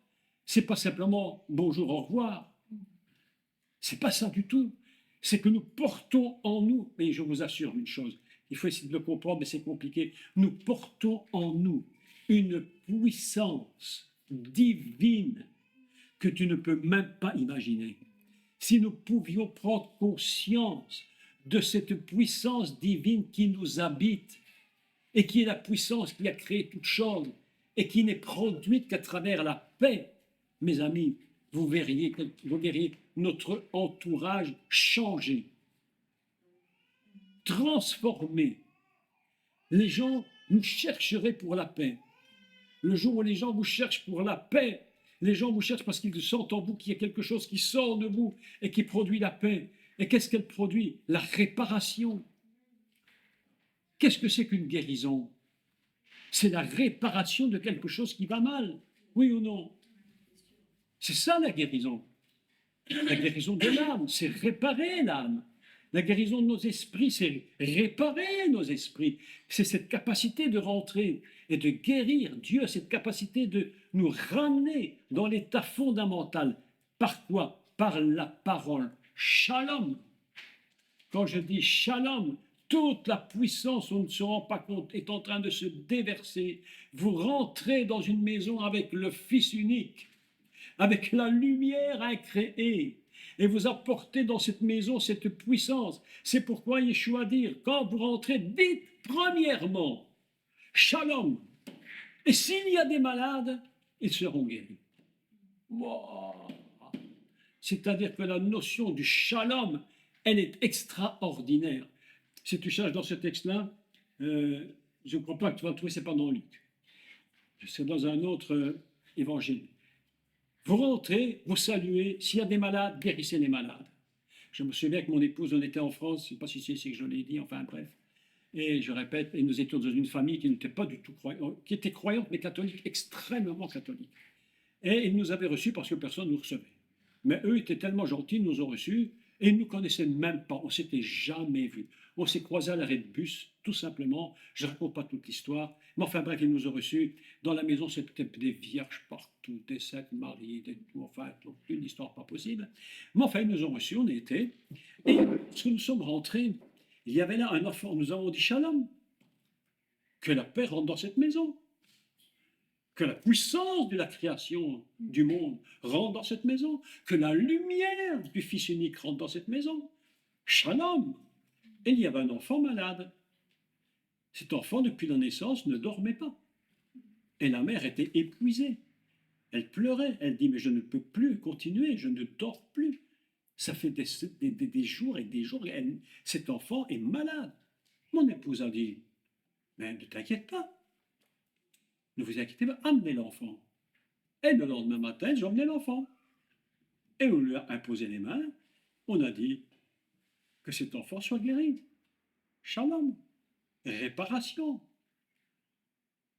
C'est pas simplement bonjour, au revoir. C'est pas ça du tout. C'est que nous portons en nous, et je vous assure une chose, il faut essayer de le comprendre, mais c'est compliqué. Nous portons en nous une puissance divine que tu ne peux même pas imaginer. Si nous pouvions prendre conscience de cette puissance divine qui nous habite et qui est la puissance qui a créé toute chose et qui n'est produite qu'à travers la paix, mes amis, vous verriez notre entourage changer, transformé. Les gens nous chercheraient pour la paix. Le jour où les gens vous cherchent pour la paix, les gens vous cherchent parce qu'ils sentent en vous qu'il y a quelque chose qui sort de vous et qui produit la paix. Et qu'est-ce qu'elle produit? La réparation. Qu'est-ce que c'est qu'une guérison? C'est la réparation de quelque chose qui va mal, oui ou non? C'est ça la guérison. La guérison de l'âme, c'est réparer l'âme. La guérison de nos esprits, c'est réparer nos esprits. C'est cette capacité de rentrer et de guérir. Dieu a cette capacité de nous ramener dans l'état fondamental. Par quoi? Par la parole. Shalom. Quand je dis shalom, toute la puissance, on ne se rend pas compte, est en train de se déverser. Vous rentrez dans une maison avec le Fils unique, avec la lumière incréée, et vous apportez dans cette maison cette puissance. C'est pourquoi Yeshua dit, quand vous rentrez, dites premièrement, shalom. Et s'il y a des malades, ils seront guéris. Wow. C'est-à-dire que la notion du shalom, elle est extraordinaire. Si tu cherches dans ce texte-là, je ne crois pas que tu vas le trouver, ce n'est pas dans Luc. C'est dans un autre évangile. Vous rentrez, vous saluez, s'il y a des malades, guérissez les malades. Je me souviens que mon épouse, on était en France, je ne sais pas si c'est ici que je l'ai dit, enfin bref. Et je répète, et nous étions dans une famille qui n'était pas du tout croyante, qui était croyante mais catholique, extrêmement catholique. Et ils nous avaient reçus parce que personne ne nous recevait. Mais eux étaient tellement gentils, ils nous ont reçus, et ils ne nous connaissaient même pas, on ne s'était jamais vus. On s'est croisés à l'arrêt de bus, tout simplement, je ne raconte pas toute l'histoire, mais enfin bref, ils nous ont reçus. Dans la maison, c'était des vierges partout, des Saintes Maries, des tout, enfin, une histoire pas possible. Mais enfin, ils nous ont reçus, on était, et lorsque nous sommes rentrés, il y avait là un enfant, nous avons dit shalom, que la paix rentre dans cette maison, que la puissance de la création du monde rentre dans cette maison, que la lumière du Fils unique rentre dans cette maison. Shalom. Et il y avait un enfant malade. Cet enfant, depuis la naissance, ne dormait pas. Et la mère était épuisée. Elle pleurait. Elle dit, mais je ne peux plus continuer, je ne dors plus. Ça fait des jours et des jours. Cet enfant est malade. Mon épouse a dit, mais ne t'inquiète pas. Ne vous inquiétez pas, amenez l'enfant. Et le lendemain matin, j'ai emmené l'enfant. Et on lui a imposé les mains. On a dit que cet enfant soit guéri. Shalom. Réparation.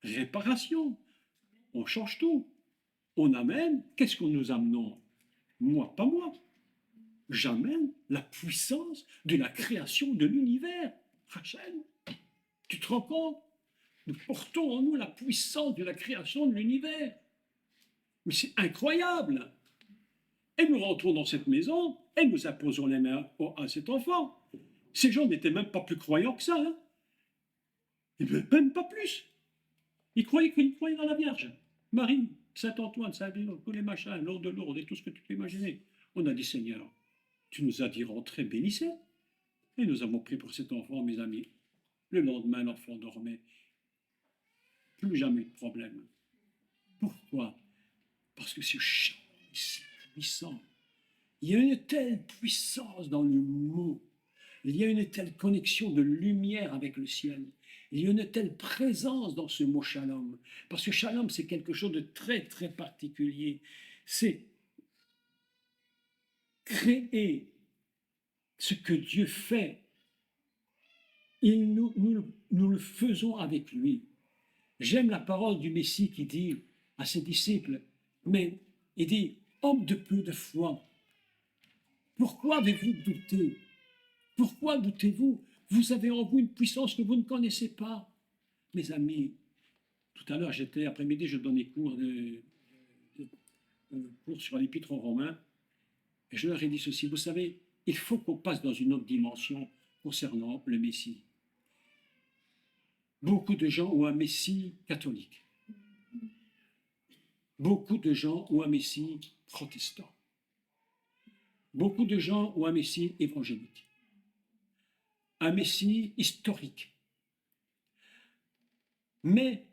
Réparation. On change tout. On amène. Qu'est-ce que nous amenons? Moi, pas moi. J'amène la puissance de la création de l'univers. Rachel, tu te rends compte? Nous portons en nous la puissance de la création de l'univers. Mais c'est incroyable. Et nous rentrons dans cette maison et nous imposons les mains à cet enfant. Ces gens n'étaient même pas plus croyants que ça. Hein. Même pas plus. Ils croyaient dans la Vierge. Marie, Saint-Antoine, Saint-Villon, tous les machins, l'or de Lourdes et tout ce que tu peux imaginer. On a dit, Seigneur, tu nous as dit rentrer, bénissez. Et nous avons pris pour cet enfant, mes amis. Le lendemain, l'enfant dormait. Plus jamais de problème. Pourquoi? Parce que ce chant est si puissant. Il y a une telle puissance dans le mot. Il y a une telle connexion de lumière avec le ciel. Il y a une telle présence dans ce mot shalom. Parce que shalom, c'est quelque chose de très, très particulier. C'est créer ce que Dieu fait. Et nous le faisons avec lui. J'aime la parole du Messie qui dit à ses disciples, mais il dit, homme de peu de foi, pourquoi avez-vous douté? Pourquoi doutez-vous? Vous avez en vous une puissance que vous ne connaissez pas. Mes amis, tout à l'heure, après-midi, je donnais cours sur l'Épître aux Romains, et je leur ai dit ceci, vous savez, il faut qu'on passe dans une autre dimension concernant le Messie. Beaucoup de gens ont un Messie catholique. Beaucoup de gens ont un Messie protestant. Beaucoup de gens ont un Messie évangélique. Un Messie historique. Mais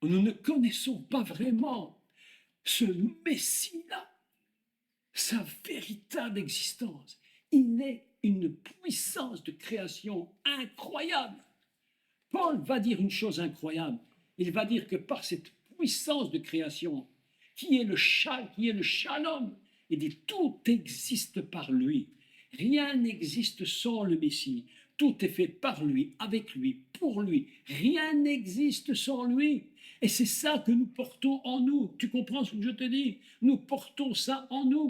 nous ne connaissons pas vraiment ce Messie-là, sa véritable existence. Il est une puissance de création incroyable. Paul va dire une chose incroyable. Il va dire que par cette puissance de création, qui est le shalom, il dit tout existe par lui. Rien n'existe sans le Messie. Tout est fait par lui, avec lui, pour lui. Rien n'existe sans lui. Et c'est ça que nous portons en nous. Tu comprends ce que je te dis? Nous portons ça en nous.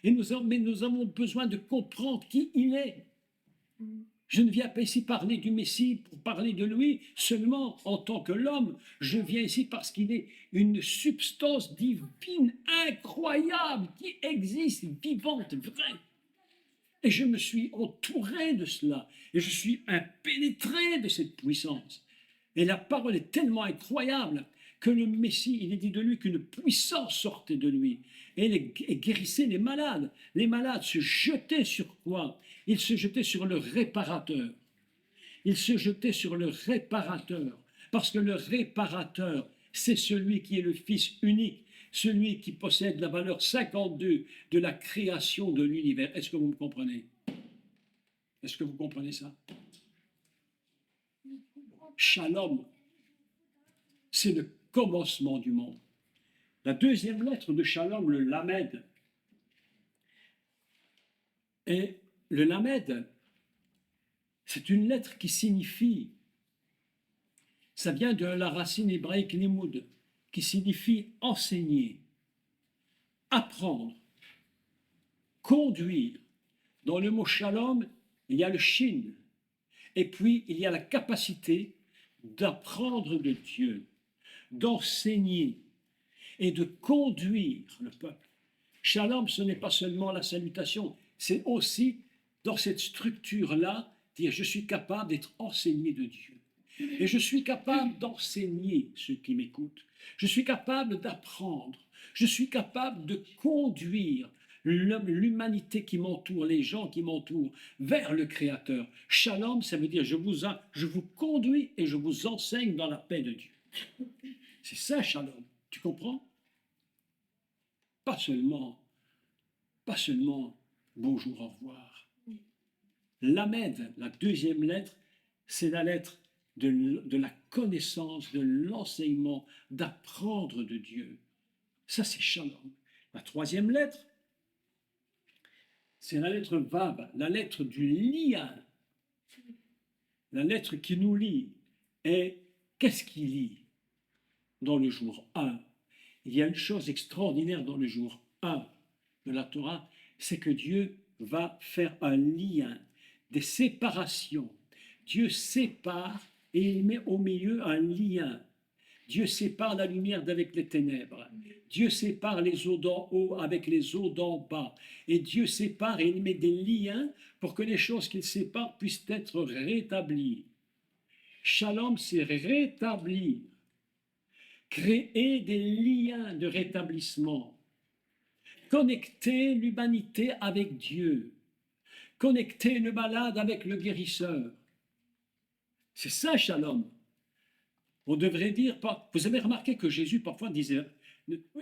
Mais nous avons besoin de comprendre qui il est. Je ne viens pas ici parler du Messie pour parler de lui seulement en tant que l'homme. Je viens ici parce qu'il est une substance divine incroyable qui existe, vivante, vraie. Et je me suis entouré de cela. Et je suis impénétré de cette puissance. Et la parole est tellement incroyable que le Messie, il est dit de lui qu'une puissance sortait de lui. Et il guérissait les malades. Les malades se jetaient sur quoi? Ils se jetaient sur le réparateur. Ils se jetaient sur le réparateur. Parce que le réparateur, c'est celui qui est le Fils unique, celui qui possède la valeur 52 de la création de l'univers. Est-ce que vous me comprenez? Est-ce que vous comprenez ça? Shalom, c'est le commencement du monde. La deuxième lettre de Shalom, le Lamed. Et le Lamed, c'est une lettre qui signifie, ça vient de la racine hébraïque limoud, qui signifie enseigner, apprendre, conduire. Dans le mot Shalom, il y a le shin, et puis il y a la capacité d'apprendre de Dieu, d'enseigner et de conduire le peuple. Shalom, ce n'est pas seulement la salutation, c'est aussi dans cette structure-là, dire je suis capable d'être enseigné de Dieu. Et je suis capable d'enseigner ceux qui m'écoutent. Je suis capable d'apprendre. Je suis capable de conduire l'humanité qui m'entoure, les gens qui m'entourent, vers le Créateur. Shalom, ça veut dire je vous conduis et je vous enseigne dans la paix de Dieu. C'est ça, Shalom. Tu comprends? Pas seulement bonjour, au revoir. Lamed, la deuxième lettre, c'est la lettre de la connaissance, de l'enseignement, d'apprendre de Dieu. Ça, c'est Shalom. La troisième lettre, c'est la lettre Vav, la lettre du lien, la lettre qui nous lie. Et qu'est-ce qui lie dans le jour 1? Il y a une chose extraordinaire dans le jour 1 de la Torah, c'est que Dieu va faire un lien, des séparations, Dieu sépare et il met au milieu un lien. Dieu sépare la lumière d'avec les ténèbres. Dieu sépare les eaux d'en haut avec les eaux d'en bas. Et Dieu sépare et il met des liens pour que les choses qu'il sépare puissent être rétablies. Shalom, c'est rétablir, créer des liens de rétablissement, connecter l'humanité avec Dieu, connecter le malade avec le guérisseur. C'est ça, Shalom. On devrait dire, vous avez remarqué que Jésus parfois disait,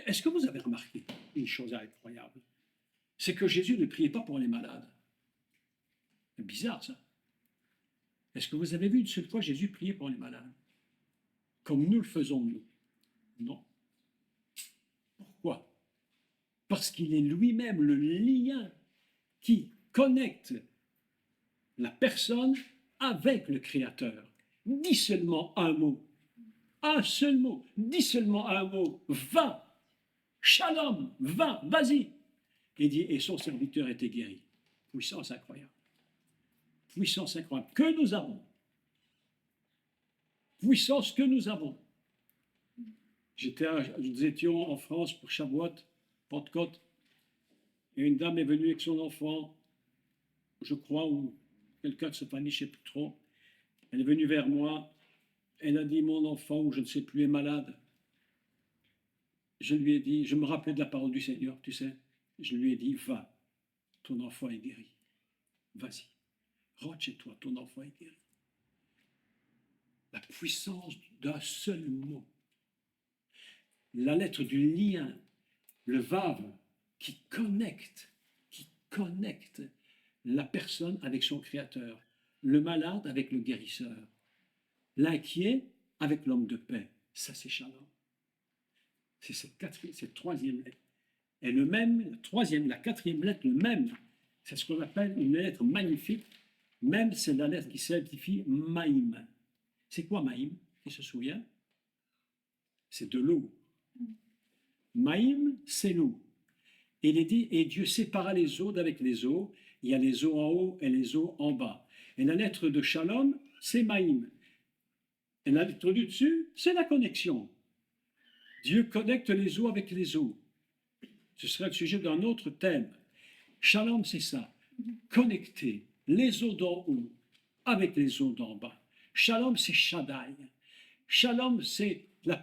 est-ce que vous avez remarqué une chose incroyable? C'est que Jésus ne priait pas pour les malades. C'est bizarre ça. Est-ce que vous avez vu une seule fois Jésus prier pour les malades? Comme nous le faisons nous? Non. Pourquoi? Parce qu'il est lui-même le lien qui connecte la personne avec le Créateur. Dis seulement un mot. Un seul mot. Dis seulement un mot. Va. Shalom. Va. Vas-y. Et son serviteur était guéri. Puissance incroyable. Puissance incroyable que nous avons. Puissance que nous avons. Nous étions en France pour Shavuot, Pentecôte, et une dame est venue avec son enfant, je crois, ou quelqu'un de sa famille, je ne sais plus trop. Elle est venue vers moi, elle a dit, mon enfant, ou je ne sais plus, est malade. Je lui ai dit, je me rappelais de la parole du Seigneur, tu sais. Je lui ai dit, va, ton enfant est guéri. Vas-y. Rentre chez toi, ton enfant est guéri. La puissance d'un seul mot. La lettre du lien, le vav, qui connecte la personne avec son créateur, le malade avec le guérisseur, l'inquiet avec l'homme de paix. Ça, c'est Shalom. C'est cette troisième lettre. Et le même, la quatrième lettre, le même, c'est ce qu'on appelle une lettre magnifique. Même, c'est la lettre qui signifie Maïm. C'est quoi Maïm? Qui se souvient? C'est de l'eau. Maïm, c'est l'eau. Et il est dit, et Dieu sépara les eaux d'avec les eaux. Il y a les eaux en haut et les eaux en bas. Et la lettre de Shalom, c'est Maïm. Et la lettre du dessus, c'est la connexion. Dieu connecte les eaux avec les eaux. Ce serait le sujet d'un autre thème. Shalom, c'est ça. Connecter les eaux d'en haut avec les eaux d'en bas. Shalom, c'est Shaddai. Shalom, c'est la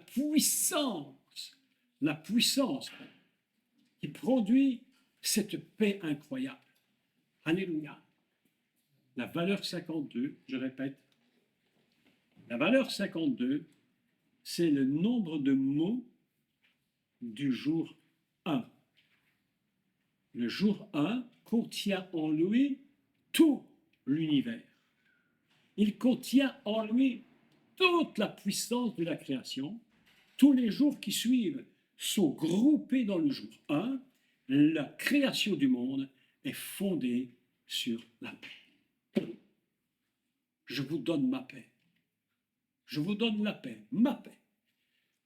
puissance qui produit cette paix incroyable. Alléluia. La valeur 52, je répète, la valeur 52, c'est le nombre de mots du jour 1. Le jour 1 contient en lui tout l'univers. Il contient en lui toute la puissance de la création. Tous les jours qui suivent sont groupés dans le jour 1. La création du monde est fondée sur la paix. Je vous donne ma paix. Je vous donne la paix, ma paix.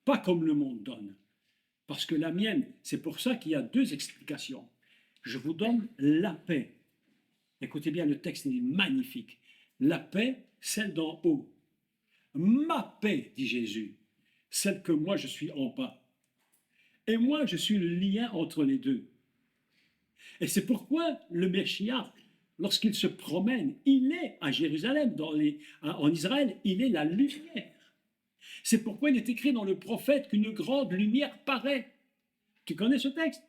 Pas comme le monde donne. Parce que la mienne, c'est pour ça qu'il y a deux explications. Je vous donne la paix. Écoutez bien, le texte est magnifique. La paix, celle d'en haut. Ma paix, dit Jésus, celle que moi je suis en bas. Et moi, je suis le lien entre les deux. Et c'est pourquoi le Meshiach, lorsqu'il se promène, il est à Jérusalem, en Israël, il est la lumière. C'est pourquoi il est écrit dans le prophète qu'une grande lumière paraît. Tu connais ce texte?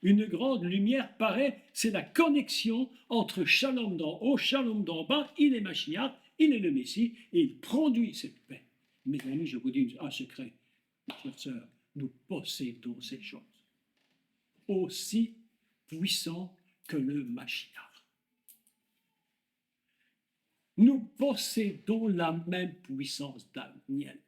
Une grande lumière paraît, c'est la connexion entre Shalom d'en haut, Shalom d'en bas, il est Mashiach, il est le Messie, et il produit cette paix. Mes amis, je vous dis un secret, chers sœurs, nous possédons ces choses, aussi puissants que le Mashiach. Nous possédons la même puissance Daniel.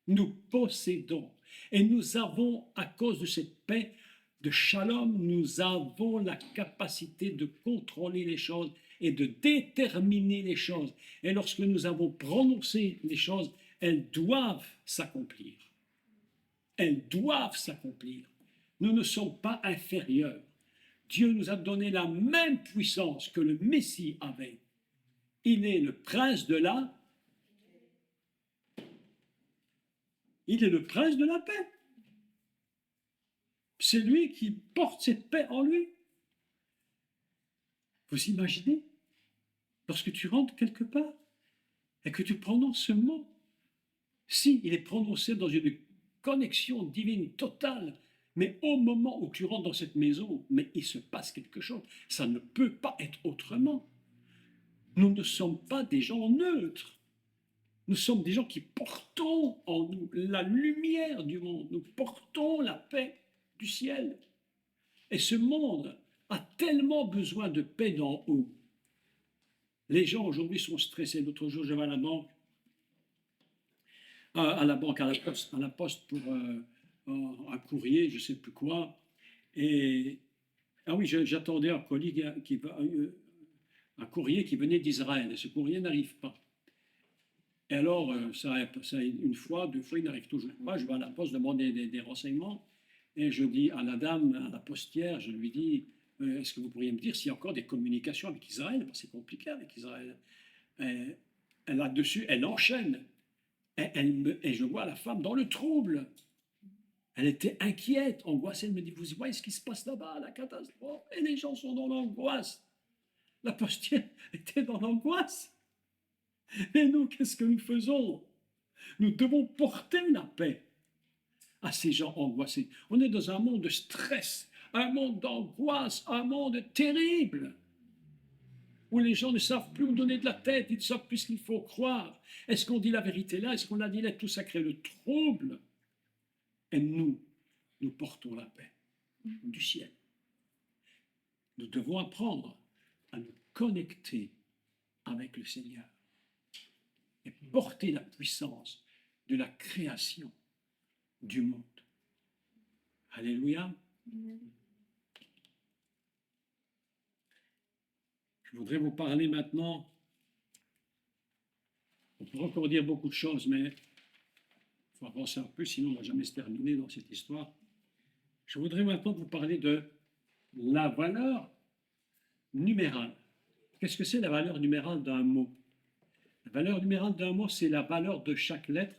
Nous possédons, et nous avons, à cause de cette paix, de Shalom, nous avons la capacité de contrôler les choses et de déterminer les choses. Et lorsque nous avons prononcé les choses, elles doivent s'accomplir. Elles doivent s'accomplir. Nous ne sommes pas inférieurs. Dieu nous a donné la même puissance que le Messie avait. Il est le prince de la... Il est le prince de la paix. C'est lui qui porte cette paix en lui. Vous imaginez, lorsque tu rentres quelque part et que tu prononces ce mot, si il est prononcé dans une connexion divine totale, mais au moment où tu rentres dans cette maison, mais il se passe quelque chose. Ça ne peut pas être autrement. Nous ne sommes pas des gens neutres. Nous sommes des gens qui portons en nous la lumière du monde. Nous portons la paix du ciel. Et ce monde a tellement besoin de paix d'en haut. Les gens aujourd'hui sont stressés. L'autre jour, je vais à la banque, à la poste pour un courrier, je ne sais plus quoi. Et ah oui, j'attendais un colis un courrier qui venait d'Israël. Et ce courrier n'arrive pas. Et alors, une fois, deux fois, il n'arrive toujours pas. Je vais à la poste demander des renseignements. Et je dis à la dame, à la postière, je lui dis, est-ce que vous pourriez me dire s'il y a encore des communications avec Israël? Parce que c'est compliqué avec Israël. Et, là-dessus, elle enchaîne. Et je vois la femme dans le trouble. Elle était inquiète, angoissée. Elle me dit, vous voyez ce qui se passe là-bas, la catastrophe. Et les gens sont dans l'angoisse. La postière était dans l'angoisse. Et nous, qu'est-ce que nous faisons? Nous devons porter la paix à ces gens angoissés. On est dans un monde de stress, un monde d'angoisse, un monde terrible, où les gens ne savent plus où donner de la tête, ils ne savent plus ce qu'il faut croire. Est-ce qu'on dit la vérité là? Est-ce qu'on a dit là? Tout ça crée le trouble. Et nous portons la paix du ciel. Nous devons apprendre à nous connecter avec le Seigneur et porter la puissance de la création du monde. Alléluia. Je voudrais vous parler maintenant. On pourrait encore dire beaucoup de choses, mais il faut avancer un peu, sinon on ne va jamais se terminer dans cette histoire. Je voudrais maintenant vous parler de la valeur numérale. Qu'est-ce que c'est la valeur numérale d'un mot? La valeur numérale d'un mot, c'est la valeur de chaque lettre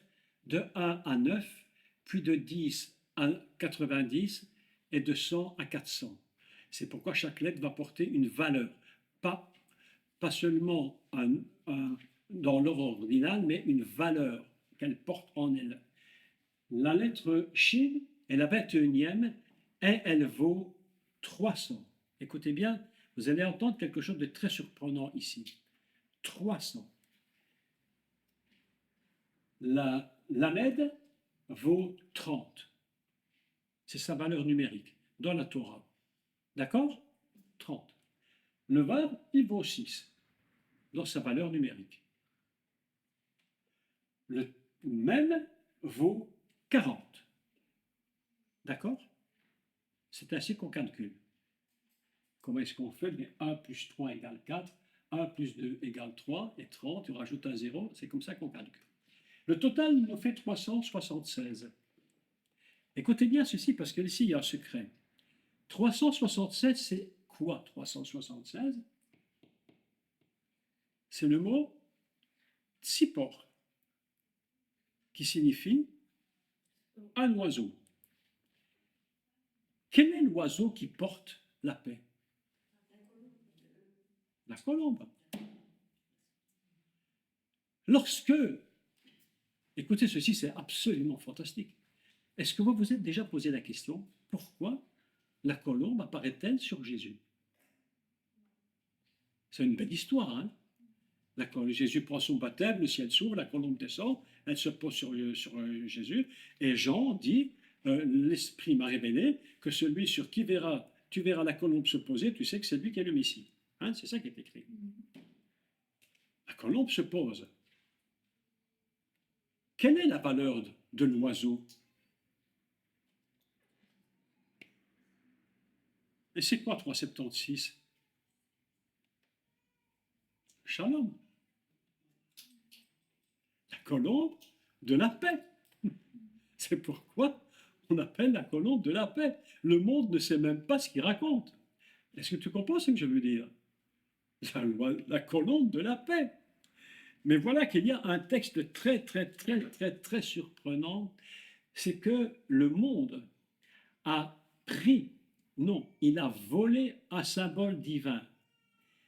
de 1 à 9, puis de 10 à 90 et de 100 à 400. C'est pourquoi chaque lettre va porter une valeur, pas seulement dans l'ordre ordinal, mais une valeur qu'elle porte en elle. La lettre Shin est la 21e et elle vaut 300. Écoutez bien, vous allez entendre quelque chose de très surprenant ici. 300. La Lamed vaut 30. C'est sa valeur numérique dans la Torah. D'accord? 30. Le Vav, il vaut 6 dans sa valeur numérique. Le Mem vaut 40. D'accord? C'est ainsi qu'on calcule. Comment est-ce qu'on fait? 1 plus 3 égale 4, 1 plus 2 égale 3, et 30, on rajoute un 0, c'est comme ça qu'on calcule. Le total nous fait 376. Écoutez bien ceci, parce que ici, il y a un secret. 376, c'est quoi 376? C'est le mot tsipor, qui signifie un oiseau. Quel est l'oiseau qui porte la paix? La colombe. Lorsque, écoutez ceci, c'est absolument fantastique. Est-ce que vous vous êtes déjà posé la question, pourquoi la colombe apparaît-elle sur Jésus? C'est une belle histoire, hein? Jésus prend son baptême, le ciel s'ouvre, la colombe descend, elle se pose sur Jésus, et Jean dit, l'Esprit m'a révélé que celui sur qui tu verras la colombe se poser, tu sais que c'est lui qui est le Messie. Hein, c'est ça qui est écrit. La colombe se pose. Quelle est la valeur de l'oiseau? Et c'est quoi 376? Shalom. La colombe de la paix. C'est pourquoi on appelle la colombe de la paix. Le monde ne sait même pas ce qu'il raconte. Est-ce que tu comprends ce que je veux dire? la colombe de la paix. Mais voilà qu'il y a un texte très, très, très, très, très surprenant, c'est que le monde a pris, non, il a volé un symbole divin.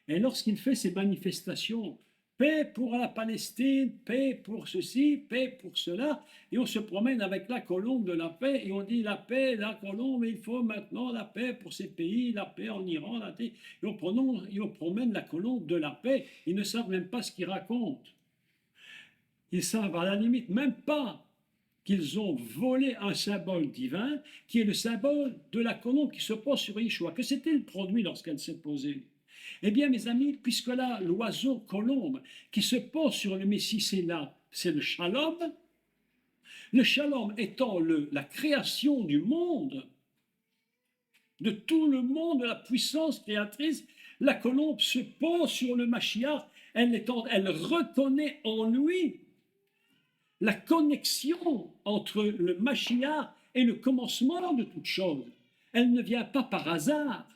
Et lorsqu'il fait ces manifestations, paix pour la Palestine, paix pour ceci, paix pour cela, et on se promène avec la colombe de la paix, et on dit la paix, la colombe, il faut maintenant la paix pour ces pays, la paix en Iran, et on promène la colombe de la paix. Ils ne savent même pas ce qu'ils racontent. Ils savent à la limite même pas qu'ils ont volé un symbole divin, qui est le symbole de la colombe qui se pose sur Yeshua. Que s'est-il produit lorsqu'elle s'est posée? Eh bien, mes amis, puisque là, l'oiseau colombe qui se pose sur le Messie, c'est là, c'est le shalom étant la création du monde, de tout le monde, de la puissance créatrice, la colombe se pose sur le Mashiach, elle reconnaît en lui la connexion entre le Mashiach et le commencement de toute chose. Elle ne vient pas par hasard.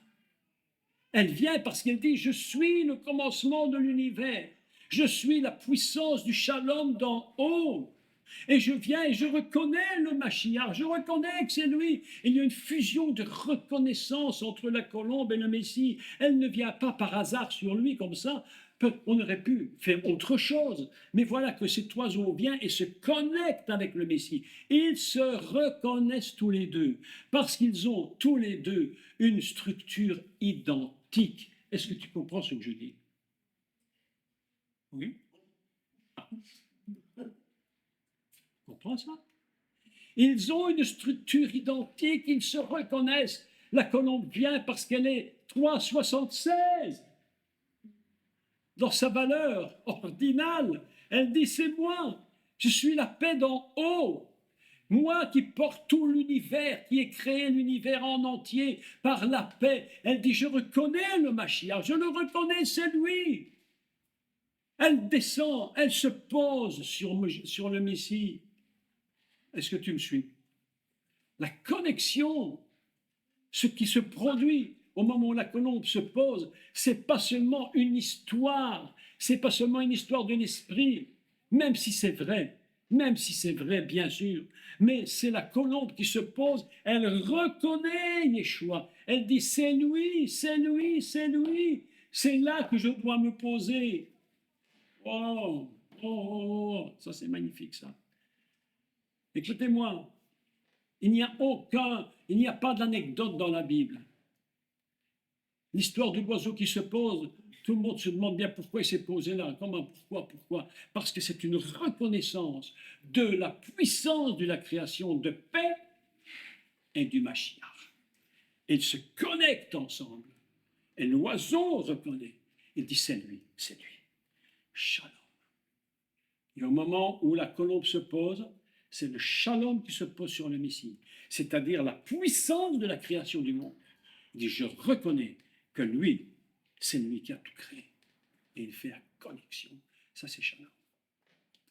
Elle vient parce qu'elle dit, je suis le commencement de l'univers. Je suis la puissance du shalom d'en haut. Et je viens et je reconnais le Mashiach, je reconnais que c'est lui. Il y a une fusion de reconnaissance entre la colombe et le Messie. Elle ne vient pas par hasard sur lui comme ça. On aurait pu faire autre chose. Mais voilà que cet oiseau vient et se connecte avec le Messie. Ils se reconnaissent tous les deux parce qu'ils ont tous les deux une structure identique. Est-ce que tu comprends ce que je dis? Oui. Comprends ça? Ils ont une structure identique, ils se reconnaissent. La colombe vient parce qu'elle est 3,76 dans sa valeur ordinale. Elle dit, c'est moi, je suis la paix d'en haut. Moi qui porte tout l'univers, qui ai créé l'univers en entier par la paix. Elle dit, je reconnais le Mashiach, je le reconnais, c'est lui. Elle descend, elle se pose sur le Messie. Est-ce que tu me suis? La connexion, ce qui se produit au moment où la colombe se pose, c'est pas seulement une histoire, c'est pas seulement une histoire de l'esprit, même si c'est vrai, bien sûr, mais c'est la colombe qui se pose, elle reconnaît Yeshua, elle dit c'est lui, c'est lui, c'est lui, c'est là que je dois me poser. Oh, oh, oh, oh. Ça c'est magnifique ça. Écoutez-moi, il n'y a pas d'anecdote dans la Bible. L'histoire de l'oiseau qui se pose, tout le monde se demande bien pourquoi il s'est posé là. Comment, pourquoi? Parce que c'est une reconnaissance de la puissance de la création de paix et du Mashiach. Ils se connectent ensemble. Et l'oiseau reconnaît. Il dit c'est lui, c'est lui. Shalom. Et au moment où la colombe se pose, c'est le shalom qui se pose sur le Messie, c'est-à-dire la puissance de la création du monde. Il dit, je reconnais que lui, c'est lui qui a tout créé. Et il fait la connexion. Ça, c'est shalom.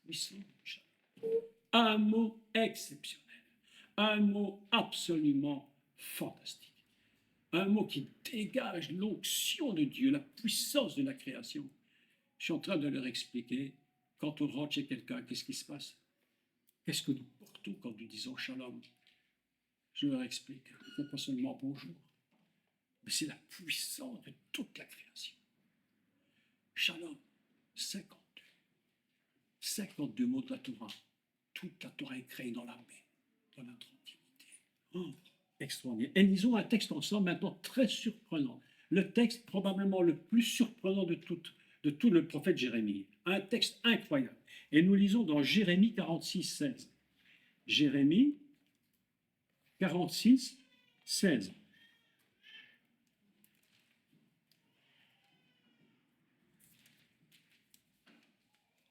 Puissant shalom. Un mot exceptionnel. Un mot absolument fantastique. Un mot qui dégage l'onction de Dieu, la puissance de la création. Je suis en train de leur expliquer, quand on rentre chez quelqu'un, qu'est-ce qui se passe? Qu'est-ce que nous portons quand nous disons shalom? Je leur explique. Ce n'est pas seulement bonjour, mais c'est la puissance de toute la création. Shalom, 52. 52 mots de la Torah. Toute la Torah est créée dans la paix, dans notre intimité. Oh, extraordinaire. Et lisons un texte ensemble maintenant très surprenant. Le texte probablement le plus surprenant de tout le prophète Jérémie. Un texte incroyable. Et nous lisons dans Jérémie 46, 16. Jérémie 46, 16.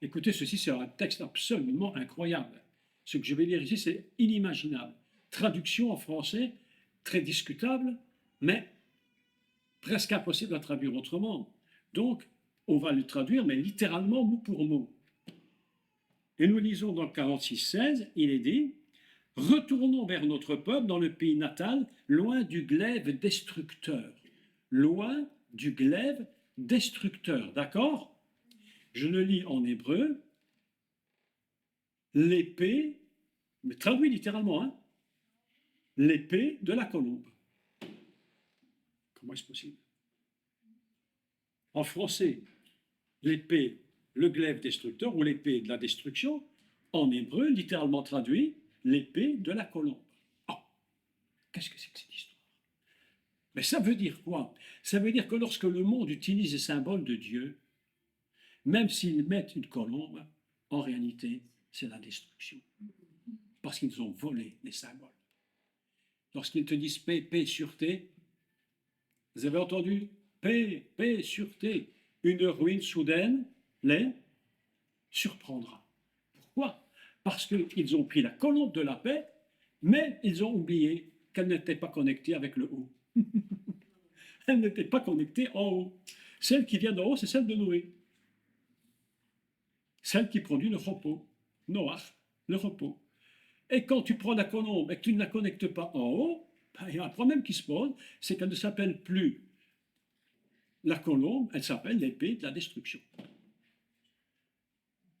Écoutez, ceci, c'est un texte absolument incroyable. Ce que je vais lire ici, c'est inimaginable. Traduction en français, très discutable, mais presque impossible à traduire autrement. Donc, on va le traduire, mais littéralement, mot pour mot. Et nous lisons dans 46,16, il est dit « Retournons vers notre peuple dans le pays natal, loin du glaive destructeur. » Loin du glaive destructeur, d'accord? Je le lis en hébreu, l'épée, mais traduit littéralement, hein, l'épée de la colombe. Comment est-ce possible? En français, l'épée, le glaive destructeur ou l'épée de la destruction, en hébreu, littéralement traduit, l'épée de la colombe. Oh, qu'est-ce que c'est que cette histoire? Mais ça veut dire quoi? Ça veut dire que lorsque le monde utilise les symboles de Dieu, même s'ils mettent une colombe, en réalité, c'est la destruction. Parce qu'ils ont volé les symboles. Lorsqu'ils te disent paix, paix, sûreté, vous avez entendu? Paix, paix, sûreté. Une ruine soudaine les surprendra. Pourquoi? Parce qu'ils ont pris la colombe de la paix, mais ils ont oublié qu'elle n'était pas connectée avec le haut. Elle n'était pas connectée en haut. Celle qui vient d'en haut, c'est celle de Noé. Celle qui produit le repos. Noach, le repos. Et quand tu prends la colombe et que tu ne la connectes pas en haut, ben, il y a un problème qui se pose, c'est qu'elle ne s'appelle plus la colombe, elle s'appelle l'épée de la destruction.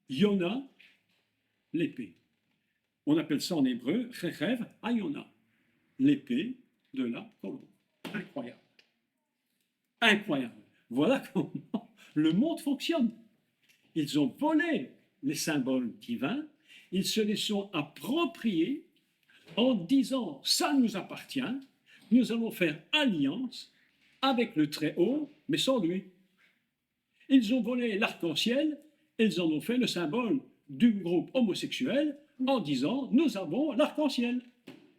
Yona, l'épée. On appelle ça en hébreu, Rechev Ayona, l'épée de la colombe. Incroyable. Incroyable. Voilà comment le monde fonctionne. Ils ont volé les symboles divins, ils se les sont appropriés en disant ça nous appartient, nous allons faire alliance avec le Très-Haut, mais sans lui. Ils ont volé l'arc-en-ciel, ils en ont fait le symbole du groupe homosexuel en disant nous avons l'arc-en-ciel.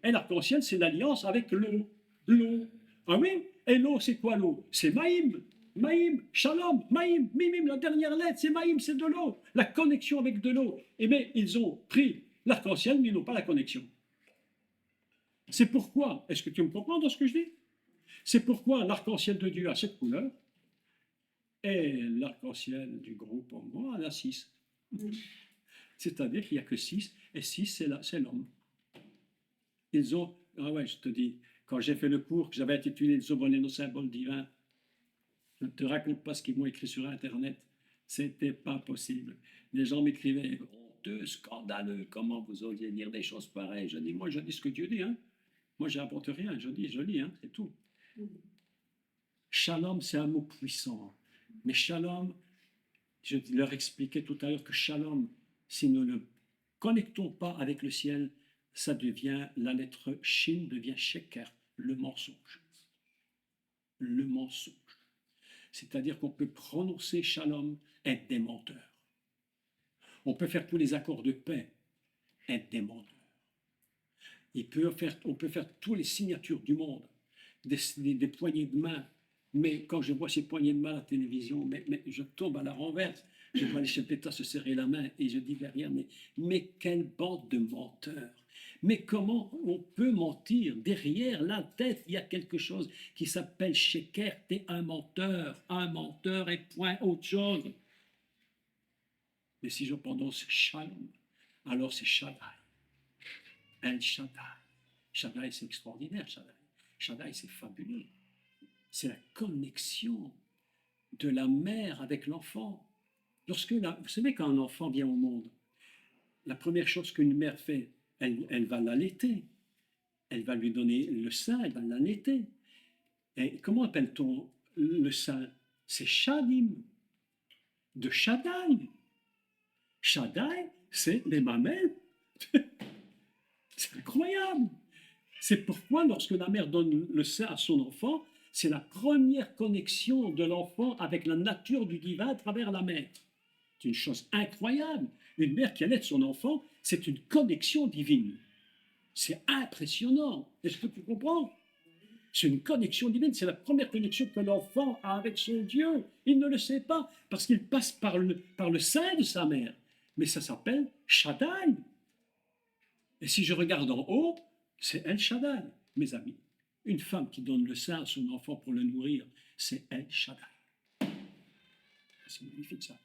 Et l'arc-en-ciel, c'est l'alliance avec l'eau. L'eau. Ah oui? Et l'eau, c'est quoi l'eau? C'est Maïm. Maïm, Shalom, Maïm, Mimim, la dernière lettre, c'est Maïm, c'est de l'eau. La connexion avec de l'eau. Et bien, ils ont pris l'arc-en-ciel, mais ils n'ont pas la connexion. C'est pourquoi, est-ce que tu me comprends dans ce que je dis? C'est pourquoi l'arc-en-ciel de Dieu a 7 couleurs et l'arc-en-ciel du groupe homo en a 6. C'est-à-dire qu'il n'y a que 6, et 6, c'est l'homme. Ils ont, ah ouais, je te dis, quand j'ai fait le cours que j'avais intitulé Ils ont volé nos symboles divins, je ne te raconte pas ce qu'ils m'ont écrit sur Internet. C'était pas possible. Les gens m'écrivaient, honteux, scandaleux, comment vous osiez dire des choses pareilles? Je dis, moi, je dis ce que Dieu dit, hein. Moi, je n'apporte rien, je dis, je lis, hein, c'est tout. Shalom, c'est un mot puissant. Mais shalom, je leur expliquais tout à l'heure que shalom, si nous ne connectons pas avec le ciel, ça devient, la lettre shin devient sheker, le mensonge. Le mensonge. C'est-à-dire qu'on peut prononcer shalom, être des menteurs. On peut faire tous les accords de paix, être des menteurs. On peut faire toutes les signatures du monde, des poignées de main. Mais quand je vois ces poignées de main à la télévision, mais je tombe à la renverse. Je vois les chefs d'État se serrer la main et je dis derrière, mais quelle bande de menteurs! Mais comment on peut mentir? Derrière la tête, il y a quelque chose qui s'appelle Sheker, t'es un menteur et point autre chose. Mais si je prononce Shalom, alors c'est Shaddai, El Shaddai. Shaddai, c'est extraordinaire, Shaddai. Shaddai, c'est fabuleux. C'est la connexion de la mère avec l'enfant. Vous savez, quand un enfant vient au monde, la première chose qu'une mère fait, elle va l'allaiter. Elle va lui donner le sein, elle va l'allaiter. Et comment appelle-t-on le sein? C'est Shadim, de Shaddai. Shaddai, c'est les mamelles. C'est incroyable. C'est pourquoi lorsque la mère donne le sein à son enfant, c'est la première connexion de l'enfant avec la nature du divin à travers la mère. C'est une chose incroyable. Une mère qui allait son enfant, c'est une connexion divine. C'est impressionnant. Est-ce que tu comprends? C'est une connexion divine. C'est la première connexion que l'enfant a avec son Dieu. Il ne le sait pas parce qu'il passe par le sein de sa mère. Mais ça s'appelle Shaddai. Et si je regarde en haut, c'est El Shaddai, mes amis. Une femme qui donne le sein à son enfant pour le nourrir, c'est El Shaddai. C'est magnifique ça.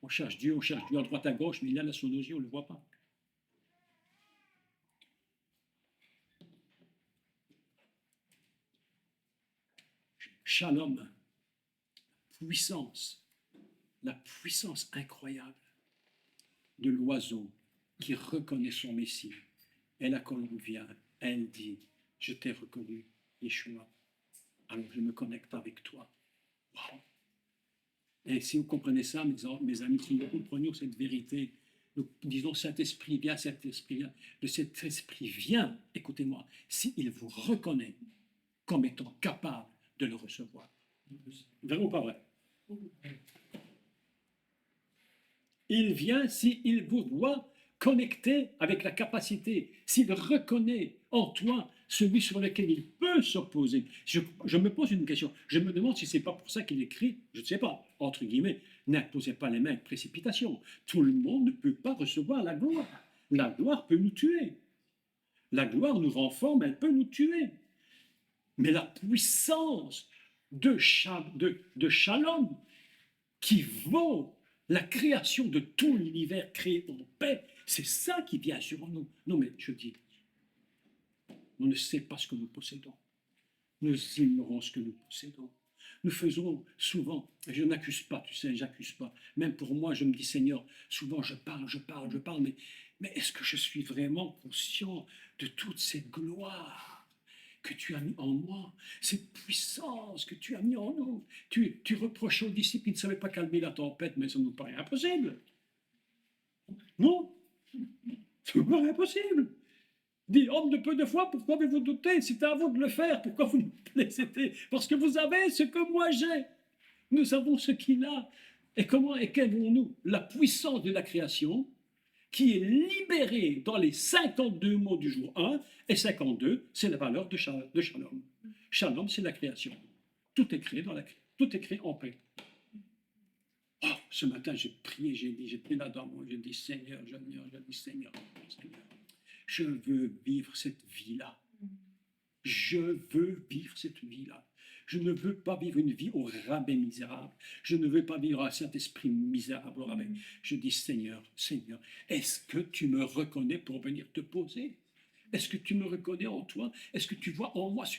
On cherche Dieu à droite à gauche, mais il est là sous nos yeux, on ne le voit pas. Shalom, la puissance incroyable de l'oiseau qui reconnaît son Messie. Et la colombe vient, elle dit, je t'ai reconnu, Yeshua, alors je me connecte avec toi. Wow. Et si vous comprenez ça, mes amis, si nous comprenions cette vérité, nous disons Saint-Esprit, viens, Saint-Esprit, viens. Le Saint-Esprit vient, écoutez-moi, s'il vous reconnaît comme étant capable de le recevoir. Vrai ou pas vrai? Il vient s'il vous voit connecté avec la capacité, s'il reconnaît en toi celui sur lequel il peut s'opposer. Je me pose une question, je me demande si c'est pas pour ça qu'il écrit, je ne sais pas, entre guillemets, n'imposez pas les mains avec précipitation. Tout le monde ne peut pas recevoir la gloire. La gloire peut nous tuer. La gloire nous rend forme, elle peut nous tuer. Mais la puissance de Shalom, qui vaut la création de tout l'univers créé en paix, c'est ça qui vient sur nous. Non, mais je dis, on ne sait pas ce que nous possédons. Nous ignorons ce que nous possédons. Nous faisons souvent, et je n'accuse pas, tu sais, j'accuse pas. Même pour moi, je me dis, Seigneur, souvent je parle, mais est-ce que je suis vraiment conscient de toute cette gloire que tu as mis en moi, cette puissance que tu as mis en nous? Tu reproches aux disciples qui ne savaient pas calmer la tempête, mais ça nous paraît impossible. Non, ça nous paraît impossible. Dit, homme de peu de foi, pourquoi vous doutez? C'est à vous de le faire. Pourquoi vous nous plaisez? Parce que vous avez ce que moi j'ai. Nous avons ce qu'il a. Et comment et qu'avons-nous? La puissance de la création qui est libérée dans les 52 mots du jour 1 et 52, c'est la valeur de Shalom. Shalom, c'est la création. Tout est créé tout est créé en paix. Oh, ce matin, j'ai prié, j'étais là dans moi, j'ai dit Seigneur, Seigneur, je veux vivre cette vie-là. Je veux vivre cette vie-là. Je ne veux pas vivre une vie au rabais misérable. Je ne veux pas vivre un Saint-Esprit misérable au rabais. Je dis Seigneur, Seigneur, est-ce que tu me reconnais pour venir te poser? Est-ce que tu me reconnais en toi? Est-ce que tu vois en moi ce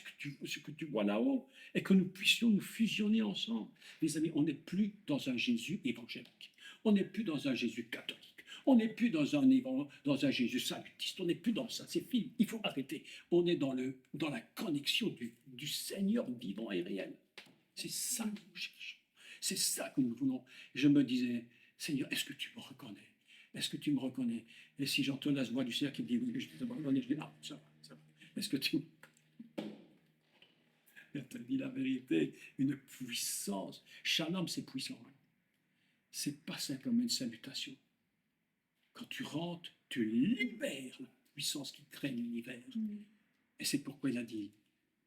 que tu vois là-haut? Et que nous puissions nous fusionner ensemble. Les amis, on n'est plus dans un Jésus évangélique. On n'est plus dans un Jésus catholique. On n'est plus dans un Jésus salutiste. On n'est plus dans ça. C'est fini. Il faut arrêter. On est dans la connexion du Seigneur vivant et réel. C'est ça que nous cherchons. C'est ça que nous voulons. Je me disais, Seigneur, est-ce que tu me reconnais? Est-ce que tu me reconnais? Et si j'entends la voix du Seigneur qui me dit, oui, je te reconnais, je dis, ah, ça va. Est-ce que tu te dis la vérité? Une puissance. Shalom, c'est puissant. C'est pas simplement une salutation. Quand tu rentres, tu libères la puissance qui crée l'univers. Et c'est pourquoi il a dit,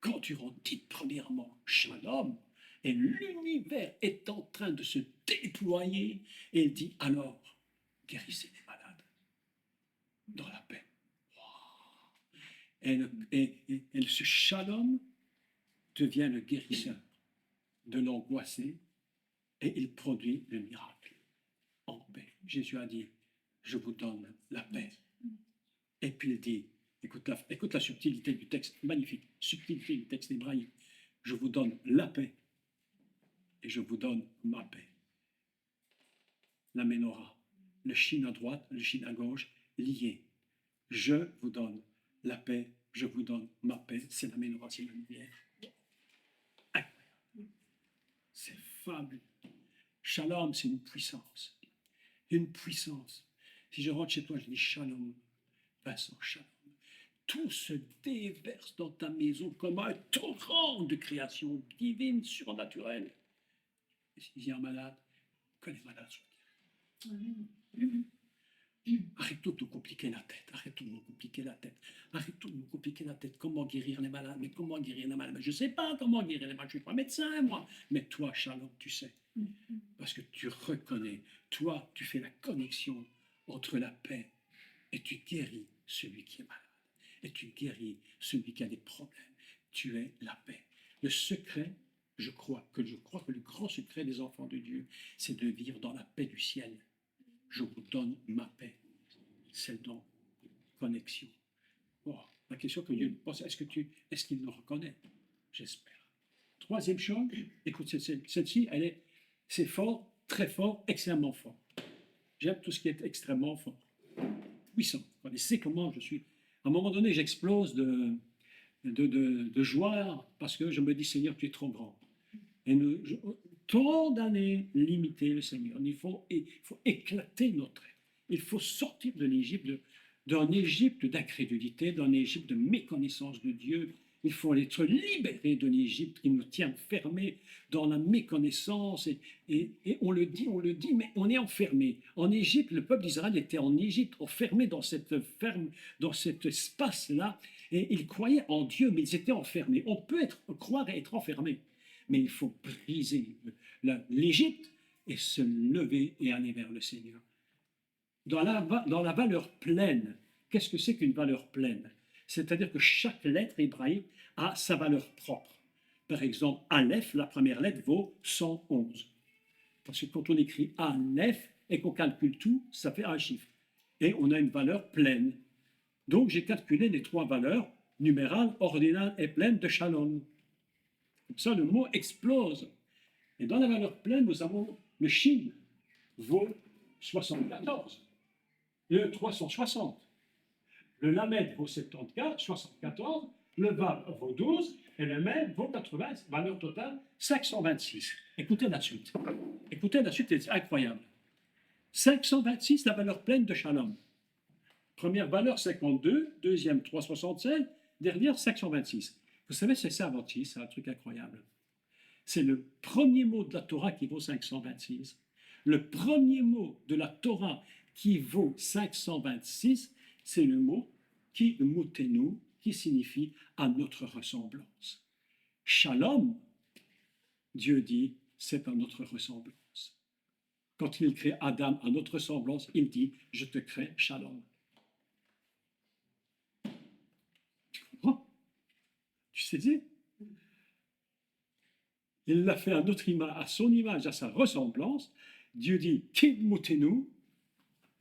quand tu rentres, dites premièrement Shalom, et l'univers est en train de se déployer, et il dit alors, guérissez les malades dans la paix. Wow. Et ce Shalom devient le guérisseur de l'angoissé, et il produit le miracle en paix. Jésus a dit, je vous donne la paix. Et puis il dit, écoute la subtilité du texte, magnifique, subtilité du texte hébraïque. Je vous donne la paix et je vous donne ma paix. La menorah, le shin à droite, le shin à gauche, liés. Je vous donne la paix, je vous donne ma paix. C'est la menorah, c'est la lumière. Incroyable. C'est fabuleux. Shalom, c'est une puissance. Une puissance. Si je rentre chez toi, je dis Shalom. Vincent, Shalom. Tout se déverse dans ta maison comme un torrent de création divine, surnaturelle. Et s'il y a un malade, que les malades soient guéris. Arrêtons de nous compliquer la tête. Arrêtons de nous compliquer la tête. Arrêtons de nous compliquer la tête. Comment guérir les malades? Mais comment guérir les malades? Mais je ne sais pas comment guérir les malades. Je ne suis pas médecin, moi. Mais toi, Shalom, tu sais. Parce que tu reconnais. Toi, tu fais la connexion entre la paix et tu guéris celui qui est malade. Et tu guéris celui qui a des problèmes. Tu es la paix. Le secret, je crois que le grand secret des enfants de Dieu, c'est de vivre dans la paix du ciel. Je vous donne ma paix. C'est donc connexion. Oh, la question que Dieu pose, est-ce qu'il nous reconnaît? J'espère. Troisième chose, écoute, celle-ci, elle est C'est fort, très fort, extrêmement fort. J'aime tout ce qui est extrêmement fort, puissant. Vous savez comment je suis. À un moment donné, j'explose de joie parce que je me dis, Seigneur, tu es trop grand. Et tant d'années limiter le Seigneur. Il faut éclater notre être. Il faut sortir de l'Égypte, d'un Égypte d'incrédulité, d'un Égypte de méconnaissance de Dieu. Il faut être libéré de l'Égypte qui nous tient fermés dans la méconnaissance. Et on le dit, mais on est enfermé. En Égypte, le peuple d'Israël était en Égypte, enfermé dans cette ferme, dans cet espace-là. Et ils croyaient en Dieu, mais ils étaient enfermés. On peut croire et être enfermé, mais il faut briser l'Égypte et se lever et aller vers le Seigneur. Dans la valeur pleine, qu'est-ce que c'est qu'une valeur pleine? C'est-à-dire que chaque lettre hébraïque a sa valeur propre. Par exemple, Aleph, la première lettre, vaut 111. Parce que quand on écrit Aleph et qu'on calcule tout, ça fait un chiffre. Et on a une valeur pleine. Donc j'ai calculé les trois valeurs, numérale, ordinale et pleine de Shalom. Comme ça, le mot explose. Et dans la valeur pleine, nous avons le Shin, vaut 74, le 360. Le Lamed vaut 74, le Vav vaut 12, et le Med vaut 80, valeur totale 526. Écoutez la suite. Écoutez la suite, c'est incroyable. 526, la valeur pleine de Shalom. Première valeur 52, deuxième 376, dernière 526. Vous savez, c'est ça, c'est un truc incroyable. C'est le premier mot de la Torah qui vaut 526. Le premier mot de la Torah qui vaut 526, c'est le mot qui moutenu, qui signifie à notre ressemblance. Shalom, Dieu dit, c'est à notre ressemblance. Quand il crée Adam à notre ressemblance, il dit, je te crée Shalom. Tu comprends? Tu sais? Il l'a fait à notre image, à son image, à sa ressemblance. Dieu dit, Kid Moutenu,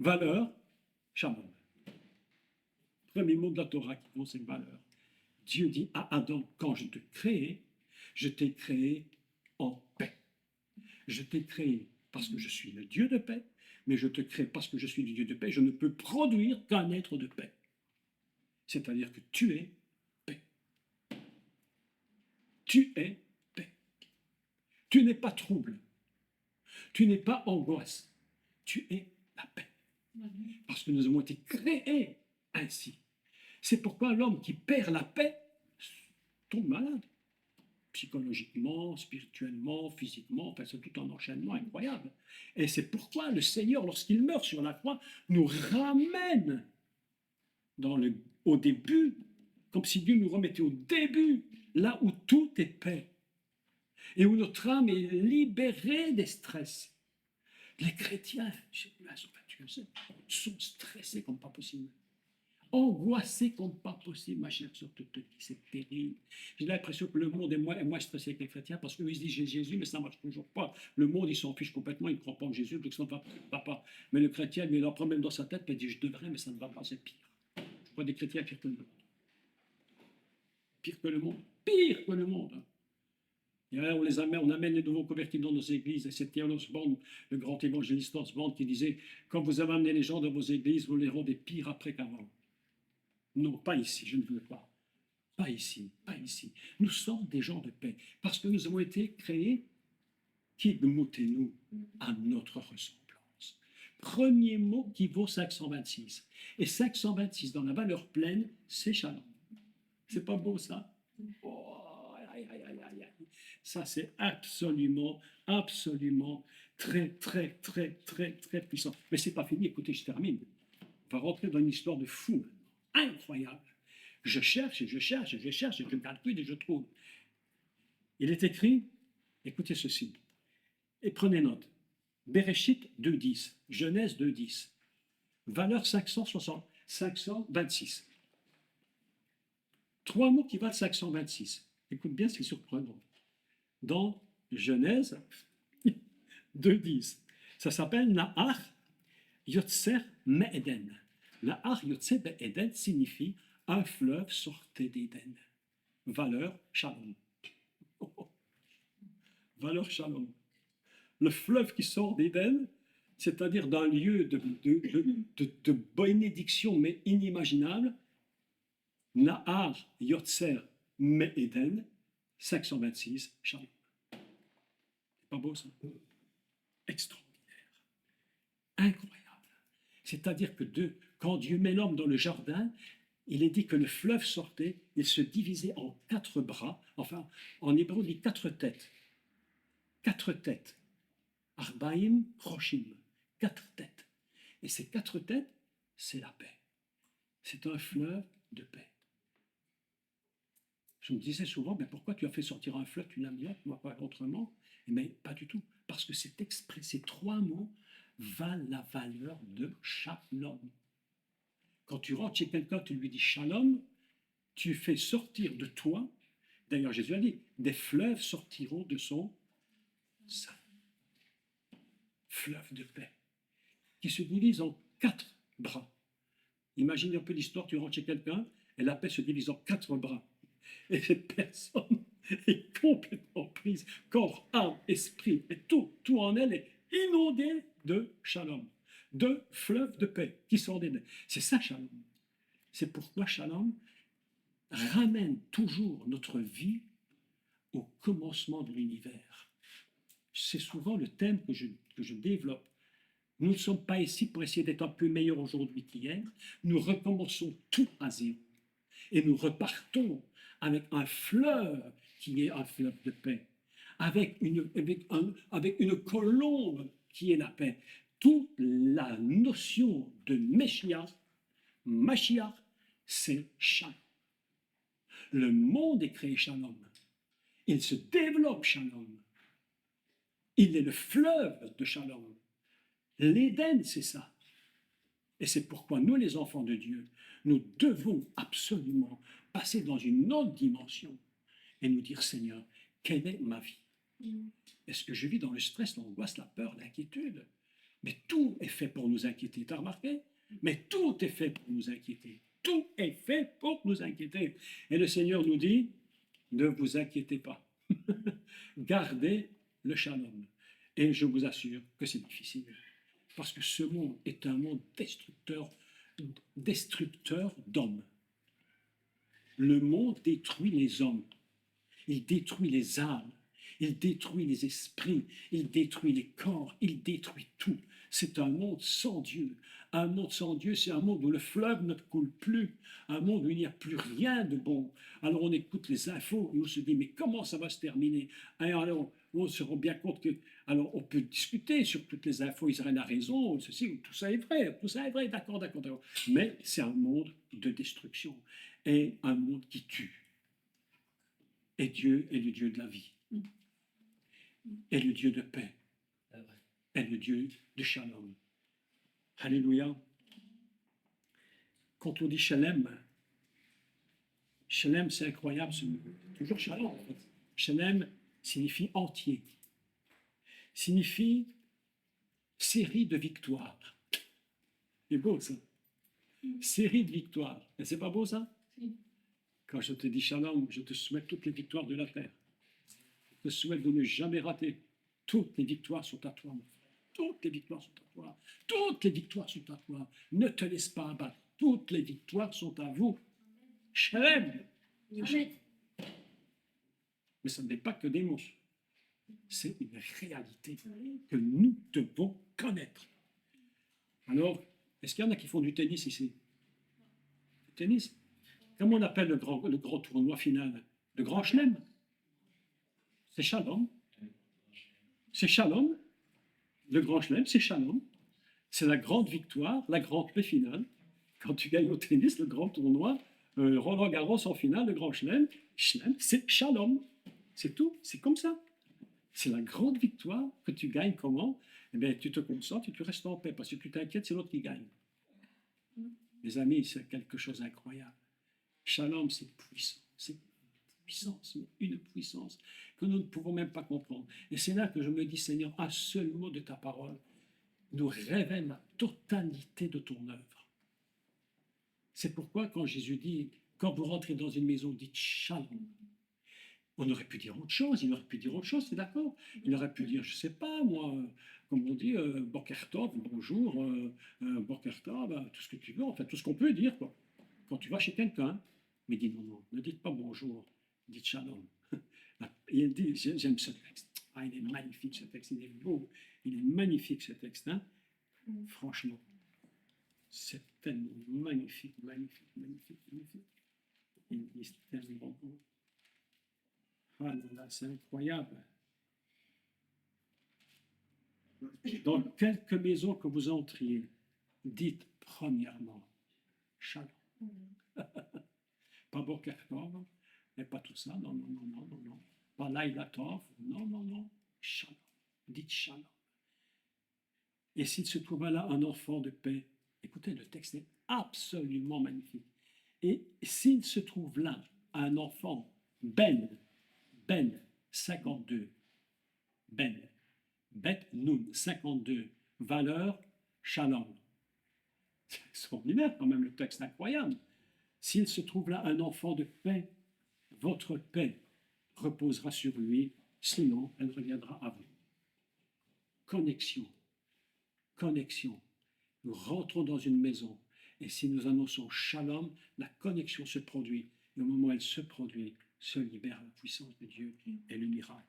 valeur, Shalom. Premier mot de la Torah qui vaut cette valeur. Dieu dit à Adam, quand je t'ai créé en paix. Je t'ai créé parce que je suis le Dieu de paix, mais je te crée parce que je suis le Dieu de paix. Je ne peux produire qu'un être de paix. C'est-à-dire que tu es paix. Tu es paix. Tu n'es pas trouble. Tu n'es pas angoisse. Tu es la paix. Parce que nous avons été créés ainsi. C'est pourquoi l'homme qui perd la paix tombe malade. Psychologiquement, spirituellement, physiquement, enfin, c'est tout un enchaînement incroyable. Et c'est pourquoi le Seigneur, lorsqu'il meurt sur la croix, nous ramène au début, comme si Dieu nous remettait au début, là où tout est paix, et où notre âme est libérée des stress. Les chrétiens, sont stressés comme pas possible. Angoissés comme pas possible, ma chère sœur, c'est terrible. J'ai l'impression que le monde est moins stressé que les chrétiens parce qu'eux, ils se disent j'ai Jésus, mais ça ne marche toujours pas. Le monde, il s'en fiche complètement, il ne croit pas en Jésus, donc ça ne va pas. Mais le chrétien, il a un problème dans sa tête, il dit je devrais, mais ça ne va pas, c'est pire. Je vois des chrétiens pire que le monde. Pire que le monde. Pire que le monde. Et là, on amène les nouveaux convertis dans nos églises. Et c'était Osborne, le grand évangéliste Osborne, qui disait quand vous avez amené les gens dans vos églises, vous les rendez pires après qu'avant. Non, pas ici, je ne veux pas. Pas ici, pas ici. Nous sommes des gens de paix, parce que nous avons été créés, qui moutez-nous à notre ressemblance. Premier mot qui vaut 526. Et 526, dans la valeur pleine, c'est Shalom. C'est pas beau, ça? Oh, aïe, aïe, aïe, aïe. Ça, c'est absolument, absolument très, très, très, très, très puissant. Mais c'est pas fini, écoutez, je termine. On va rentrer dans une histoire de fou. Incroyable. Je cherche et je cherche et je cherche et je calcule et je trouve. Il est écrit, écoutez ceci, et prenez note. Bereshit 2.10, Genèse 2.10, valeur 526. Trois mots qui valent 526. Écoute bien, c'est surprenant. Dans Genèse 2.10, ça s'appelle Nahar Yotzer Me'eden. Nahar Yotzer Me'eden signifie un fleuve sortait d'Éden. Valeur Shalom. Valeur Shalom. le fleuve qui sort d'Éden, c'est-à-dire d'un lieu de bénédiction, mais inimaginable, Nahar Yotzer Me Eden, 526, Shalom. C'est pas beau ça? Extraordinaire, incroyable. C'est-à-dire que quand Dieu met l'homme dans le jardin, il est dit que le fleuve sortait, il se divisait en 4 bras, enfin en hébreu on dit 4 têtes. 4 têtes. Arbaim Roshim, 4 têtes. Et ces 4 têtes, c'est la paix. C'est un fleuve de paix. Je me disais souvent, mais pourquoi tu as fait sortir un fleuve, tu l'as mis là, tu ne vois pas autrement? Mais pas du tout, parce que ces 3 mots valent la valeur de shalom. Quand tu rentres chez quelqu'un, tu lui dis shalom, tu fais sortir de toi, d'ailleurs Jésus a dit, des fleuves sortiront de son sein. Fleuve de paix, qui se divise en 4 bras. Imaginez un peu l'histoire, tu rentres chez quelqu'un, et la paix se divise en 4 bras. Et cette personne est complètement prise, corps, âme, esprit, et tout en elle est inondé de shalom, de fleuves de paix qui sortent des mains. C'est ça, shalom. C'est pourquoi shalom ramène toujours notre vie au commencement de l'univers. C'est souvent le thème que je développe. Nous ne sommes pas ici pour essayer d'être un peu meilleurs aujourd'hui qu'hier. Nous recommençons tout à zéro. Et nous repartons avec un fleuve qui est un fleuve de paix, avec une colombe qui est la paix. Toute la notion de Mashiach, c'est Shalom. Le monde est créé Shalom. Il se développe Shalom. Il est le fleuve de Shalom. L'Éden, c'est ça. Et c'est pourquoi nous, les enfants de Dieu, nous devons absolument passer dans une autre dimension et nous dire, Seigneur, quelle est ma vie? Est-ce que je vis dans le stress, l'angoisse, la peur, l'inquiétude? Mais tout est fait pour nous inquiéter, tu as remarqué? Mais tout est fait pour nous inquiéter. Tout est fait pour nous inquiéter. Et le Seigneur nous dit, ne vous inquiétez pas. Gardez le shalom. Et je vous assure que c'est difficile. Parce que ce monde est un monde destructeur d'hommes. Le monde détruit les hommes. Il détruit les âmes. Il détruit les esprits. Il détruit les corps. Il détruit tout. C'est un monde sans Dieu. Un monde sans Dieu, c'est un monde où le fleuve ne coule plus. Un monde où il n'y a plus rien de bon. Alors on écoute les infos et on se dit, mais comment ça va se terminer? Et alors on se rend bien compte que, alors on peut discuter sur toutes les infos, Israël a raison, ceci, tout ça est vrai, d'accord. Mais c'est un monde de destruction et un monde qui tue. Et Dieu est le Dieu de la vie, est le Dieu de paix, est le Dieu de shalom. Alléluia. Quand on dit shalom, c'est incroyable, toujours shalom en fait. Shalom signifie entier, signifie série de victoires. C'est beau ça. Série de victoires. Et c'est pas beau ça? Quand je te dis shalom, je te souhaite toutes les victoires de la terre. Je te souhaite de ne jamais rater. Toutes les victoires sont à toi, mon frère. Toutes les victoires sont à toi. Toutes les victoires sont à toi. Ne te laisse pas abattre. Toutes les victoires sont à vous. Shalom. Mais ce n'est pas que des mots. C'est une réalité que nous devons connaître. Alors, est-ce qu'il y en a qui font du tennis ici? Du tennis? Comment on appelle le grand tournoi final? Le Grand Chelem? C'est Shalom. C'est Shalom. Le Grand Chelem, c'est Shalom. C'est la grande victoire, la grande paix finale. Quand tu gagnes au tennis, le grand tournoi, Roland Garros en finale, le Grand Chelem, c'est Shalom. C'est tout, c'est comme ça. C'est la grande victoire que tu gagnes comment? Eh bien, tu te concentres et tu restes en paix, parce que tu t'inquiètes, c'est l'autre qui gagne. Mes amis, c'est quelque chose d'incroyable. Shalom, c'est puissant, une puissance que nous ne pouvons même pas comprendre. Et c'est là que je me dis, Seigneur, un seul mot de ta parole nous révèle la totalité de ton œuvre. C'est pourquoi quand Jésus dit, quand vous rentrez dans une maison, dites Shalom. On aurait pu dire autre chose, il aurait pu dire autre chose, c'est d'accord. Il aurait pu dire, je sais pas, moi, comme on dit, Boker Tov, bonjour, Boker Tov, tout ce que tu veux, en fait, tout ce qu'on peut dire, quoi. Quand tu vas chez quelqu'un, mais il dit non, non, ne dites pas bonjour, dites shalom. Et il dit, j'aime ce texte. Ah, il est magnifique ce texte, il est beau, il est magnifique ce texte, hein. Franchement, c'est tellement magnifique, magnifique, magnifique, magnifique. Il dit tellement beau. Ah là là, c'est incroyable. Dans quelque maison que vous entriez, dites premièrement shalom. Pas Boker Tov, mais pas tout ça, non, non, non, non, non, non. Pas Laila Tov, non, non, non, shalom. Dites shalom. Et s'il se trouve là un enfant de paix, écoutez, le texte est absolument magnifique. Et s'il se trouve là un enfant, Ben 52, Ben, Bet Nun 52, valeur, shalom. C'est extraordinaire quand même, le texte incroyable. S'il se trouve là un enfant de paix, votre paix reposera sur lui, sinon elle reviendra à vous. Connexion, connexion. Nous rentrons dans une maison et si nous annonçons shalom, la connexion se produit. Et au moment où elle se produit, se libère la puissance de Dieu et le miracle.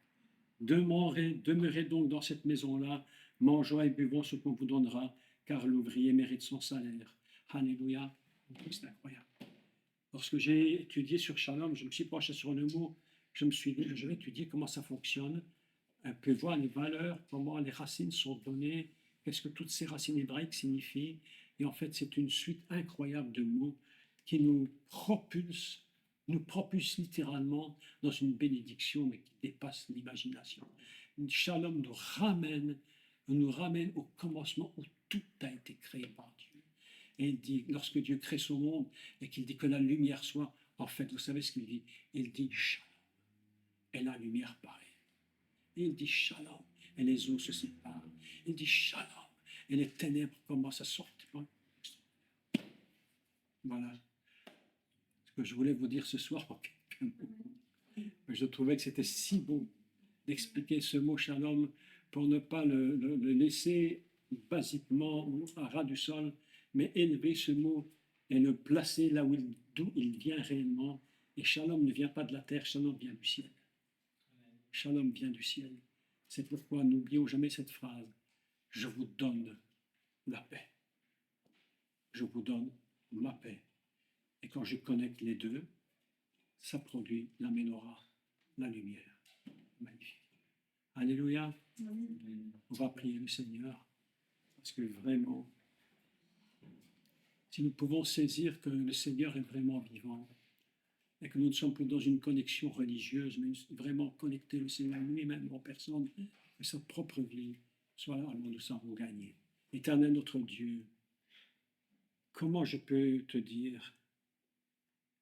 Demeurez donc dans cette maison-là, mangeons et buvons ce qu'on vous donnera, car l'ouvrier mérite son salaire. Alléluia. C'est incroyable. Lorsque j'ai étudié sur Shalom, je me suis penché sur le mot, je me suis dit, je vais étudier comment ça fonctionne, un peu voir les valeurs, comment les racines sont données, qu'est-ce que toutes ces racines hébraïques signifient. Et en fait, c'est une suite incroyable de mots qui nous propulse littéralement dans une bénédiction, mais qui dépasse l'imagination. Shalom nous ramène au commencement où tout a été créé par Dieu. Et il dit, lorsque Dieu crée son monde et qu'il dit que la lumière soit, en fait, vous savez ce qu'il dit? Il dit shalom. Et la lumière paraît. Et il dit shalom. Et les eaux se séparent. Il dit shalom. Et les ténèbres commencent à sortir. Voilà ce que je voulais vous dire ce soir. Je trouvais que c'était si beau d'expliquer ce mot shalom pour ne pas le laisser basiquement à ras du sol, mais élever ce mot et le placer là d'où il vient réellement. Et shalom ne vient pas de la terre, shalom vient du ciel. Shalom vient du ciel. C'est pourquoi n'oublions jamais cette phrase. Je vous donne la paix. Je vous donne ma paix. Et quand je connecte les deux, ça produit la menorah, la lumière. Magnifique. Alléluia. On va prier le Seigneur. Parce que vraiment, si nous pouvons saisir que le Seigneur est vraiment vivant et que nous ne sommes plus dans une connexion religieuse, mais vraiment connecter le Seigneur lui-même en personne, que sa propre vie soit là, alors nous savons gagner. Éternel notre Dieu, comment je peux te dire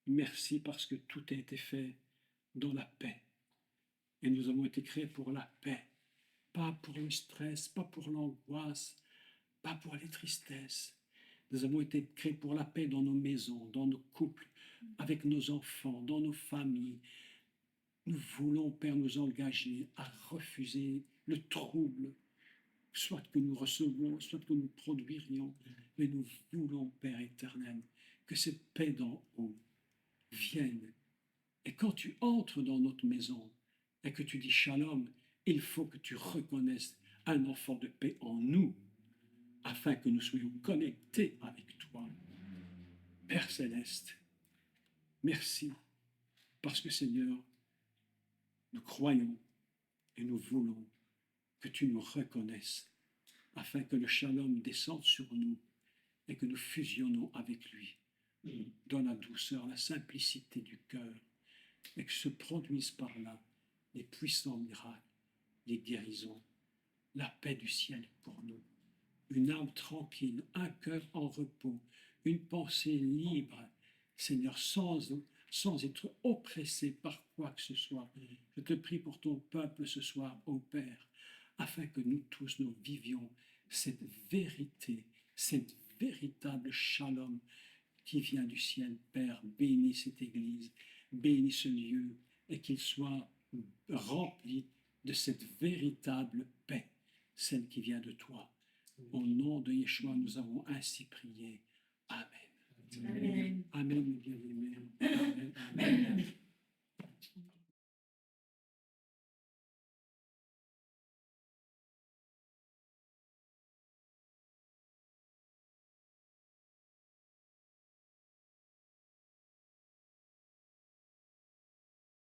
merci parce que tout a été fait dans la paix. Et nous avons été créés pour la paix, pas pour le stress, pas pour l'angoisse, pas pour les tristesses. Nous avons été créés pour la paix dans nos maisons, dans nos couples, avec nos enfants, dans nos familles. Nous voulons, Père, nous engager à refuser le trouble, soit que nous recevons, soit que nous produirions, mais nous voulons, Père éternel, que cette paix d'en haut vienne. Et quand tu entres dans notre maison et que tu dis shalom, il faut que tu reconnaisses un enfant de paix en nous, afin que nous soyons connectés avec toi. Père céleste, merci, parce que Seigneur, nous croyons et nous voulons que tu nous reconnaisses, afin que le shalom descende sur nous et que nous fusionnons avec lui dans la douceur, la simplicité du cœur, et que se produisent par là les puissants miracles, les guérisons, la paix du ciel pour nous, une âme tranquille, un cœur en repos, une pensée libre, Seigneur, sans être oppressé par quoi que ce soit. Je te prie pour ton peuple ce soir, ô Père, afin que nous tous, nous vivions cette vérité, cette véritable shalom qui vient du ciel. Père, bénis cette Église, bénis ce lieu, et qu'il soit remplis de cette véritable paix, celle qui vient de toi. Au nom de Yeshua, nous avons ainsi prié. Amen. Amen. Amen, mes bien-aimés. Amen. Amen.